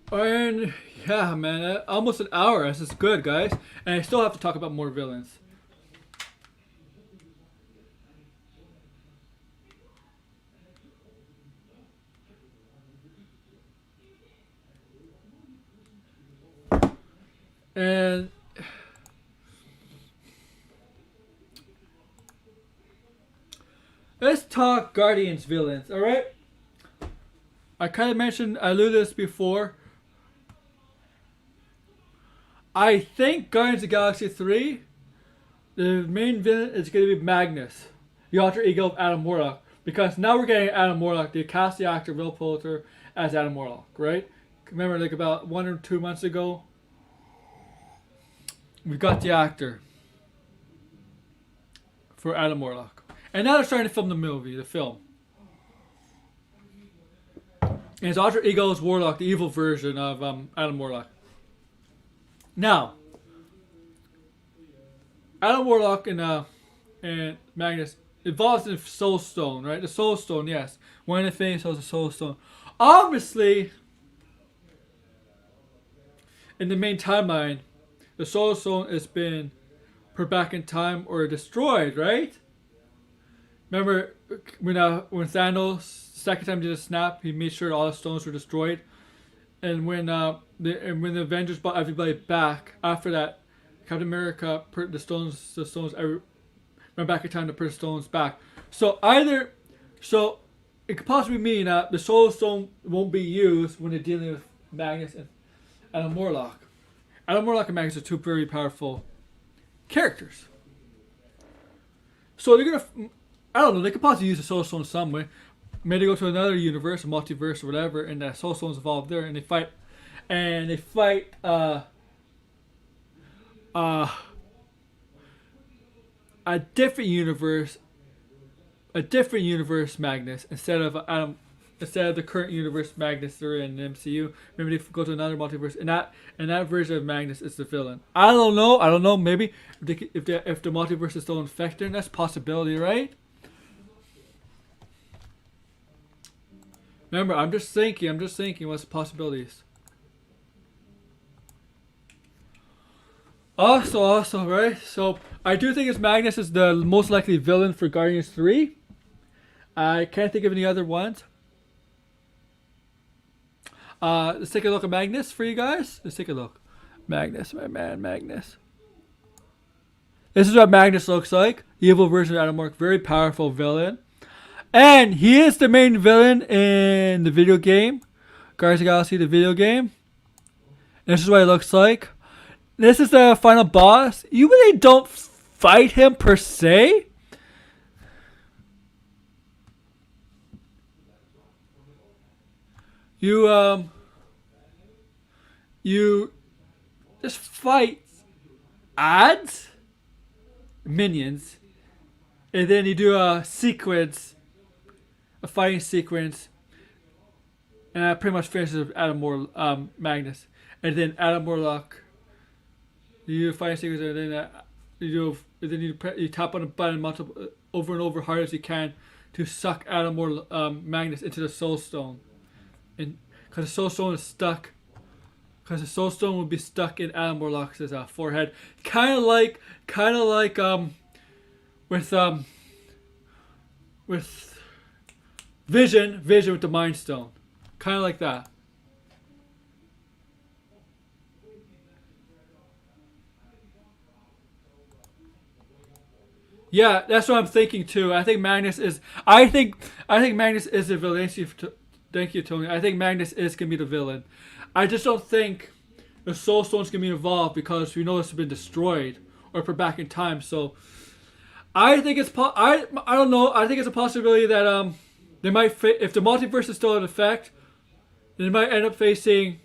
And yeah, man, almost an hour. This is good, guys. And I still have to talk about more villains. And let's talk Guardians villains, alright? I kind of mentioned, I alluded to this before. I think Guardians of the Galaxy 3, the main villain is going to be Magnus, the alter ego of Adam Warlock. Because now we're getting Adam Warlock. They cast the actor Will Poulter as Adam Warlock, right? Remember, like about 1 or 2 months ago, we got the actor for Adam Warlock. And now they're starting to film the film. And his alter ego is Warlock, the evil version of Adam Warlock. Now, Adam Warlock and Magnus involved in the Soul Stone, right? The Soul Stone, yes. One of the things was the Soul Stone. Obviously, in the main timeline, the Soul Stone has been put back in time or destroyed, right? Remember when Thanos the second time did a snap, he made sure all the stones were destroyed, and when the Avengers brought everybody back after that, Captain America put the stones went back in time to put the stones back. So it could possibly mean that the Soul Stone won't be used when they're dealing with Magnus and Adam Warlock. Adam Warlock and Magnus are two very powerful characters. So they're gonna, I don't know, they could possibly use the Soul Stone some way. Maybe they go to another universe, a multiverse or whatever, and the Soul Stone's involved there, and they fight a different universe Magnus instead of the current universe Magnus they're in the MCU. Maybe they go to another multiverse, and that version of Magnus is the villain. I don't know. Maybe if the multiverse is still infected, that's a possibility, right? Remember, I'm just thinking what's the possibilities. Also, right? So I do think it's Magnus is the most likely villain for Guardians 3. I can't think of any other ones. Let's take a look at Magnus for you guys. Let's take a look. Magnus, my man, Magnus. This is what Magnus looks like. Evil version of Adam Warlock. Very powerful villain. And he is the main villain in the video game. Guardians of the Galaxy, the video game. And this is what he looks like. This is the final boss. You really don't fight him per se. You just fight ads, minions, and then you do a fighting sequence, and that pretty much finishes with Magnus, and then Adam Warlock. You do a fighting sequence, and then you tap on the button over and over hard as you can to suck Magnus into the Soul Stone. And because the Soul Stone is stuck, because the Soul Stone would be stuck in Adam Warlock's forehead, kind of like with Vision with the Mind Stone, kind of like that. Yeah, that's what I'm thinking too. I think Magnus is the villain. Thank you, Tony. I think Magnus is going to be the villain. I just don't think the Soul Stone's going to be involved because we know it's been destroyed or put back in time. So I think it's I don't know. I think it's a possibility that they might if the multiverse is still in effect, they might end up facing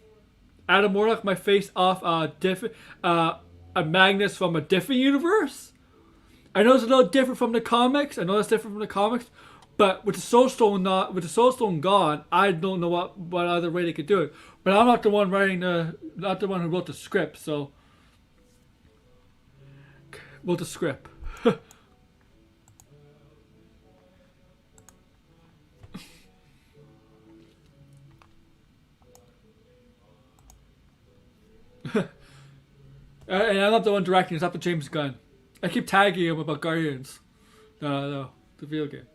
Adam Warlock might face off a Magnus from a different universe. I know it's a little different from the comics. But with the Soul Stone gone, I don't know what other way they could do it. But I'm not the one who wrote the script, so wrote the script. And I'm not the one directing. It's not the James Gunn. I keep tagging him about Guardians. No, the video game.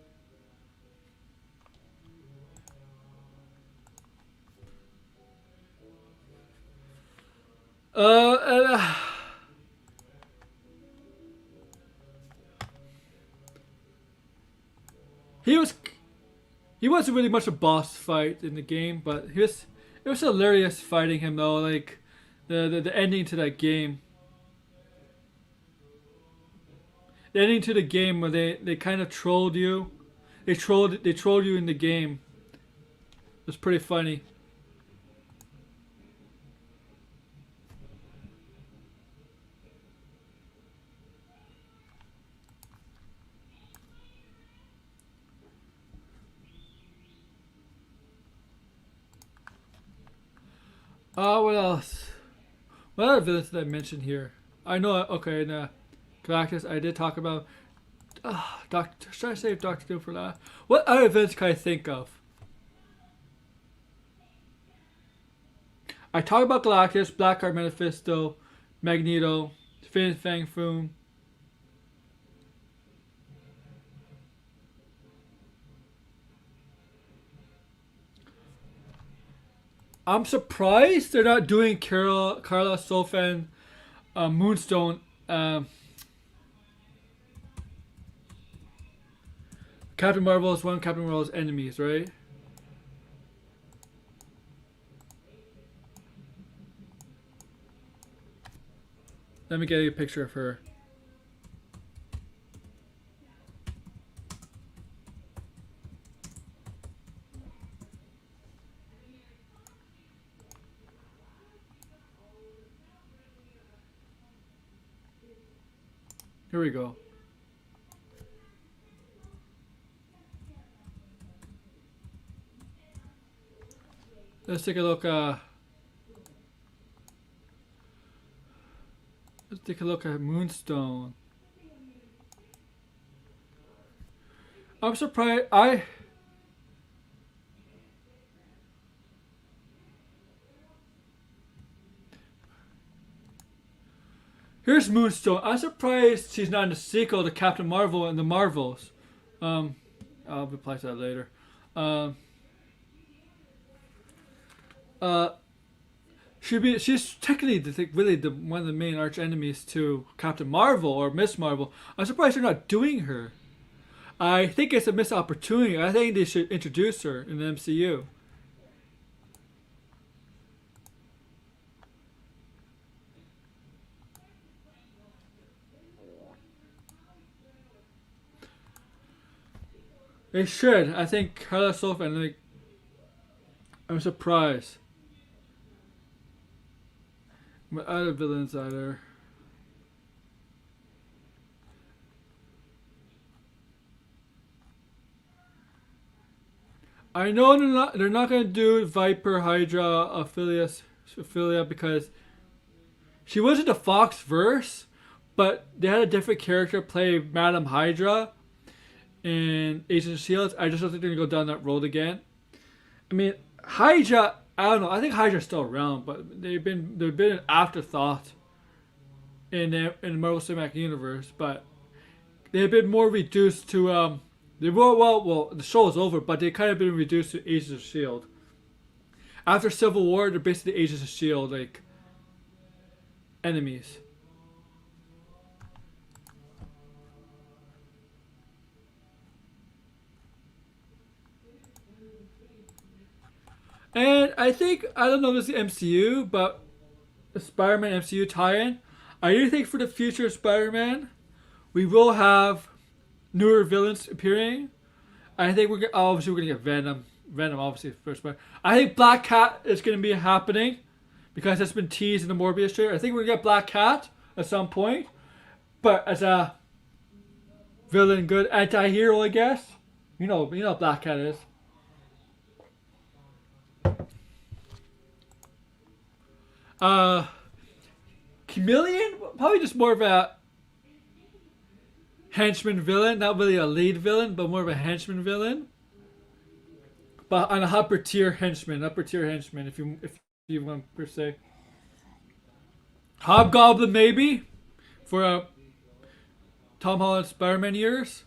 He wasn't really much a boss fight in the game, but it was hilarious fighting him though. Like the ending to that game. The ending to the game where they kind of trolled you. They trolled you in the game. It was pretty funny. What else? What other villains did I mention here? I know. Okay, in Galactus, I did talk about. Doctor. Should I save Dr.Doom for last? What other villains can I think of? I talked about Galactus, Blackheart, Mephisto, Magneto, Fang, Foom. I'm surprised they're not doing Carla, Sofan, Moonstone. Captain Marvel is one of Captain Marvel's enemies, right? Let me get a picture of her. Here we go. Let's take a look. Let's take a look at Moonstone. I'm surprised. Here's Moonstone. I'm surprised she's not in the sequel to Captain Marvel and the Marvels. I'll reply to that later. She's technically really one of the main arch enemies to Captain Marvel or Miss Marvel. I'm surprised they're not doing her. I think it's a missed opportunity. I think they should introduce her in the MCU. They should. I think Carla Sofan. I'm surprised. What other villains are there? I know they're not gonna do Viper, Hydra, Ophelia because she wasn't the Fox verse, but they had a different character play Madam Hydra in Agents of Shield. I just don't think they're gonna go down that road again. I mean, Hydra. I don't know. I think Hydra's still around, but they've been an afterthought in the Marvel Cinematic Universe. But they've been more reduced to the show is over, but they kind of been reduced to Agents of Shield. After Civil War, they're basically Agents of Shield enemies. And I think, I don't know if it's the MCU, but the Spider-Man MCU tie-in, I do think for the future of Spider-Man, we will have newer villains appearing. I think we're going to get Venom. Venom, obviously, first. But I think Black Cat is going to be happening because it's been teased in the Morbius trailer. I think we're going to get Black Cat at some point. But as a villain, good anti-hero, I guess. You know what Black Cat is. Chameleon? Probably just more of a henchman villain. Not really a lead villain, but more of a henchman villain. But on a upper tier henchman, if you want per se. Hobgoblin maybe for Tom Holland Spider-Man years.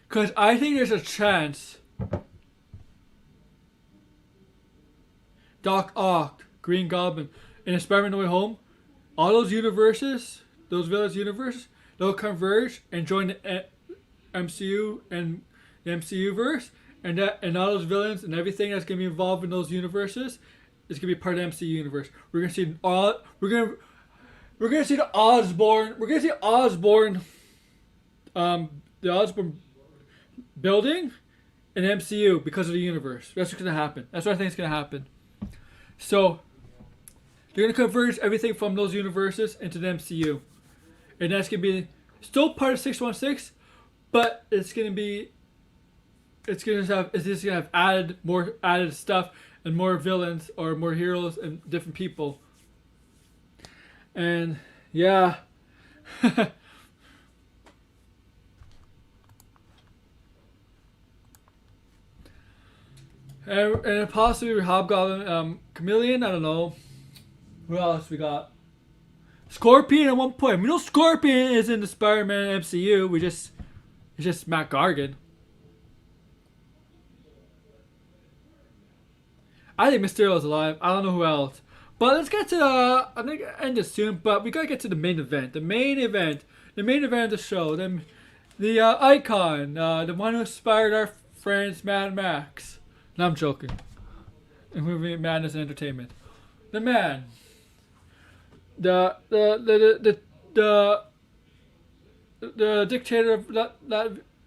Because I think there's a chance Doc Ock, Green Goblin, and Spider-Man No Way Home, all those universes, those villains universes, they'll converge and join the MCU and the MCU verse, and all those villains and everything that's gonna be involved in those universes is gonna be part of the MCU universe. We're gonna see the Osborn building in MCU because of the universe. That's what's gonna happen. That's what I think is gonna happen. So they're gonna converge everything from those universes into the MCU, and that's gonna be still part of 616, but it's gonna be it's just gonna have added stuff and more villains or more heroes and different people. And yeah. And possibly Hobgoblin, Chameleon. I don't know. Who else we got? Scorpion at one point. We know Scorpion is in the Spider-Man MCU. It's just Matt Gargan. I think Mysterio's alive. I don't know who else. But let's get to I think I end this soon. But we gotta get to the main event. The main event of the show. The icon. The one who inspired our friends Mad Max. No, I'm joking. In movie Madness and Entertainment. The man. The dictator of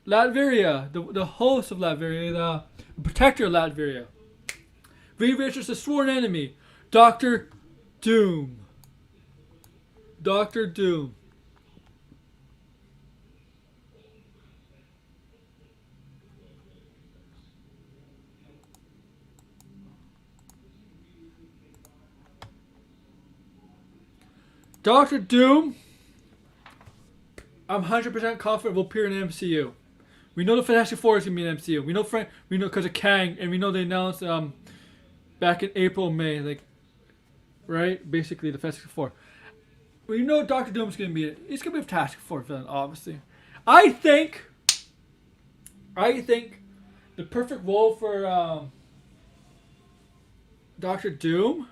Latveria. The host of Latveria. The protector of Latveria. Reed Richards' sworn enemy. Dr.Doom. Dr.Doom. Dr.Doom, I'm 100% confident will appear in the MCU. We know the Fantastic Four is going to be in the MCU. We know because of Kang, and we know they announced back in April, May, like, right? Basically, the Fantastic Four. We know Dr. Doom's going to be in it. He's going to be a Fantastic Four villain, obviously. I think the perfect role for Dr. Doom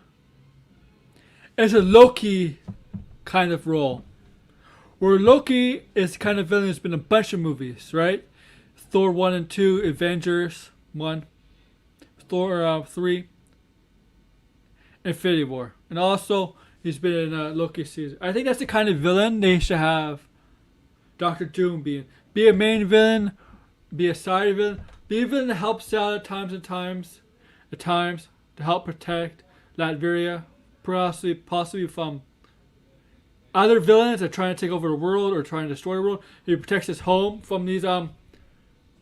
is a Loki kind of role. Where Loki is kind of villain who's been in a bunch of movies, right? Thor 1 and 2, Avengers 1, Thor 3, Infinity War. And also, he's been in Loki season. I think that's the kind of villain they should have Dr. Doom be in. Be a main villain, be a side villain, be a villain that helps out at times to help protect Latveria, possibly from other villains that are trying to take over the world or trying to destroy the world. He protects his home from these I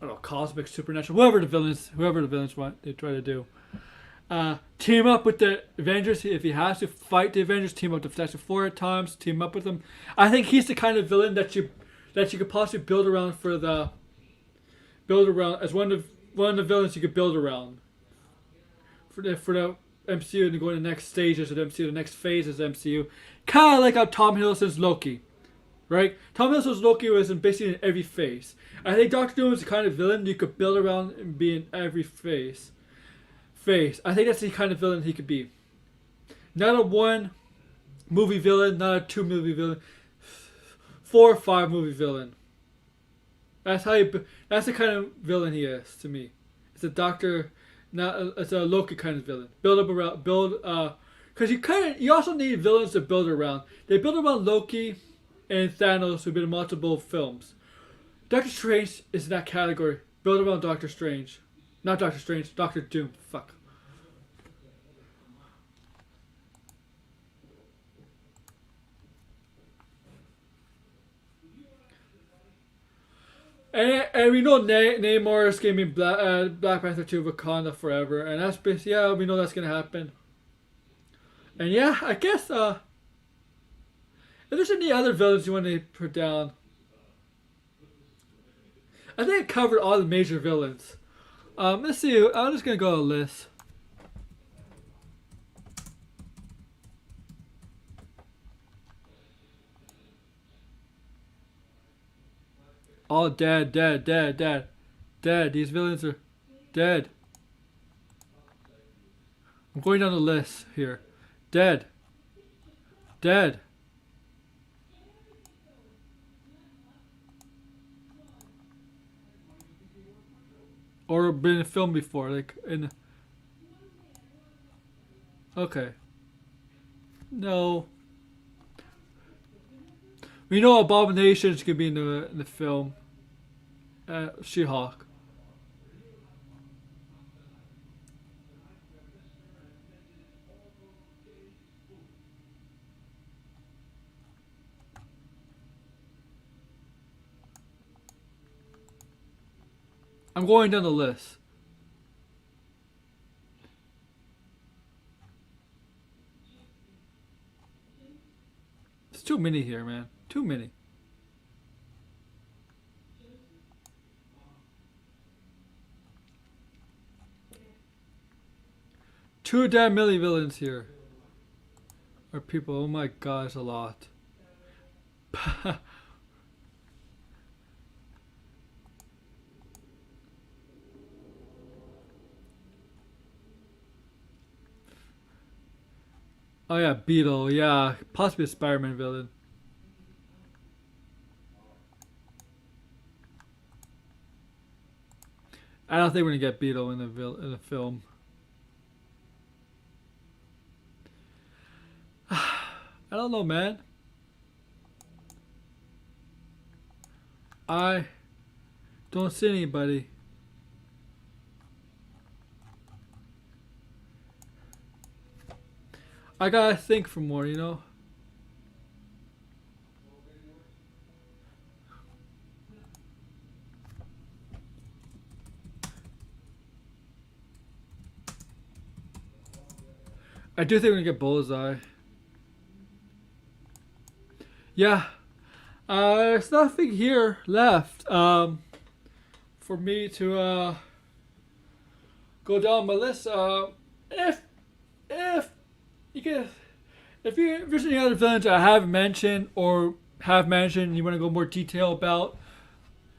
don't know, cosmic, supernatural, whoever the villains want they try to do. Team up with the Avengers if he has to fight the Avengers. Team up with the Fantastic Four at times. Team up with them. I think he's the kind of villain that you could possibly build around as one of the villains you could build around for the MCU and go to the next stages of the MCU, the next phases of the MCU. Kind of like how Tom Hiddleston's Loki, right? Tom Hiddleston's Loki was basically in every phase. I think Dr. Doom is the kind of villain you could build around and be in every phase. I think that's the kind of villain he could be. Not a 1 movie villain, not a 2 movie villain, 4 or 5 movie villain. That's the kind of villain he is to me. It's a Loki kind of villain. Because you also need villains to build around. They build around Loki and Thanos, who've been in multiple films. Doctor Strange is in that category. Build around Doctor Strange. Not Doctor Strange, Doctor Doom. Fuck. And we know Namor is going to be Black Panther 2 Wakanda Forever. And that's basically, yeah, we know that's going to happen. And yeah, I guess, if there's any other villains you want to put down. I think I covered all the major villains. Let's see, I'm just going to go to a list. All dead. These villains are dead. I'm going down the list here. Dead. Or been filmed before, like in. Okay. No. We know Abomination's gonna be in the film. She-Hulk. I'm going down the list. It's too many here, man. Too many. Two damn million villains here. Or people. Oh my god, it's a lot. Oh yeah, Beetle. Yeah, possibly a Spider-Man villain. I don't think we're gonna get Beetle in the film. I don't know, man. I don't see anybody. I gotta think for more, you know? I do think we're gonna get Bullseye. Yeah. There's nothing here left for me to go down my list. If there's any other villains I haven't mentioned or have mentioned and you want to go more detail about,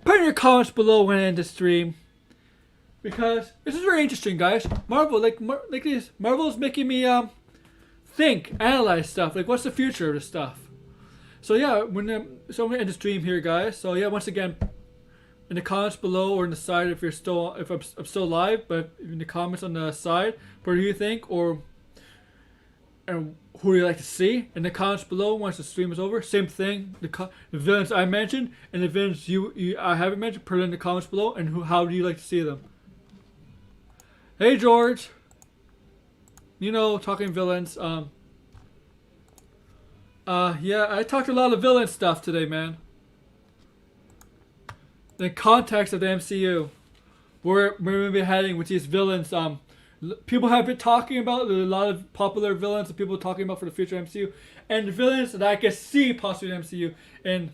put in your comments below when I end the stream. Because this is very interesting, guys. Marvel, like this, Marvel's making me think, analyze stuff. Like, what's the future of this stuff? So yeah, so I'm gonna end the stream here, guys. So yeah, once again, in the comments below or in the side, if I'm still live, but in the comments on the side, what do you think, and who do you like to see? In the comments below, once the stream is over, same thing. The villains I mentioned and the villains I haven't mentioned, put it in the comments below, and how do you like to see them? Hey George, you know, talking villains. Yeah, I talked a lot of villain stuff today, man. The context of the MCU, where we're going to be heading with these villains. People have been talking about a lot of popular villains that people are talking about for the future MCU, and the villains that I can see possibly in the MCU. And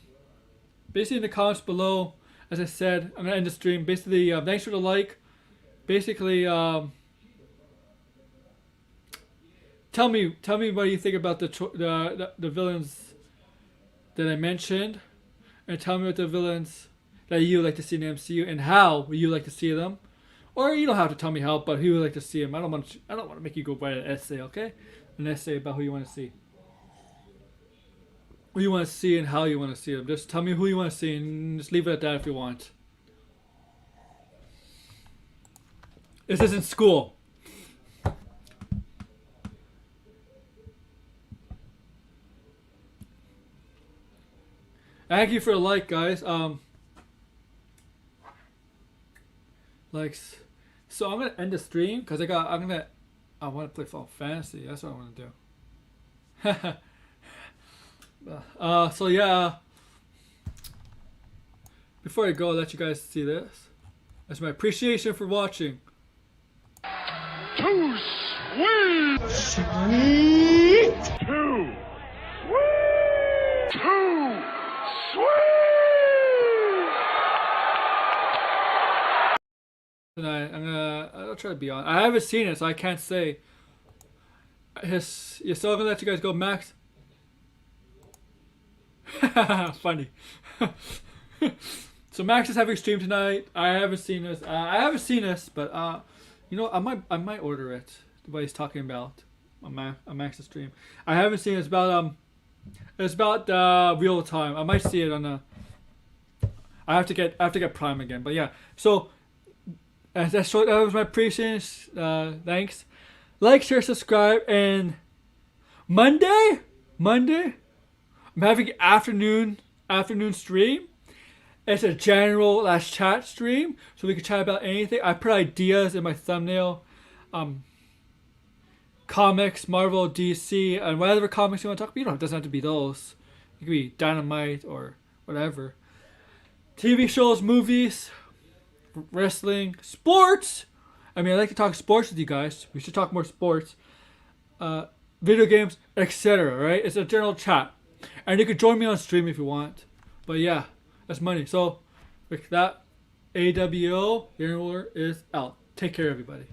basically in the comments below, as I said, I'm gonna end the stream. Basically, thanks for the like. Basically, tell me what you think about the villains that I mentioned, and tell me what the villains that you like to see in the MCU and how you like to see them. Or you don't have to tell me how, but who you would like to see them. I don't want to make you go write an essay, okay? An essay about who you want to see. Who you want to see and how you want to see them. Just tell me who you want to see and just leave it at that if you want. This isn't school. Thank you for the like, guys. Likes. So I'm gonna end the stream because I want to play Final Fantasy. That's what I want to do. So yeah. Before I go, I'll let you guys see this. That's my appreciation for watching. Too sweet! Sweet! Too sweet! Too sweet! Tonight, I'll try to be on. I haven't seen it, so I can't say. You're still gonna let you guys go, Max? Funny. So Max is having a stream tonight. I haven't seen this. But you know, I might order it. What he's talking about on Max's stream. I haven't seen it. It's about real time. I might see it on the. I have to get Prime again. But yeah. So that was my appreciation. Thanks. Like, share, subscribe, and Monday, I'm having an afternoon stream. It's a general chat stream, so we can chat about anything. I put ideas in my thumbnail. Comics, Marvel, DC, and whatever comics you want to talk about. It doesn't have to be those. It could be Dynamite or whatever. TV shows, movies, wrestling, sports. I mean, I like to talk sports with you guys. We should talk more sports. Video games, etc. Right? It's a general chat. And you can join me on stream if you want. But yeah, that's money. So, with that, AWO, your is out. Take care, everybody.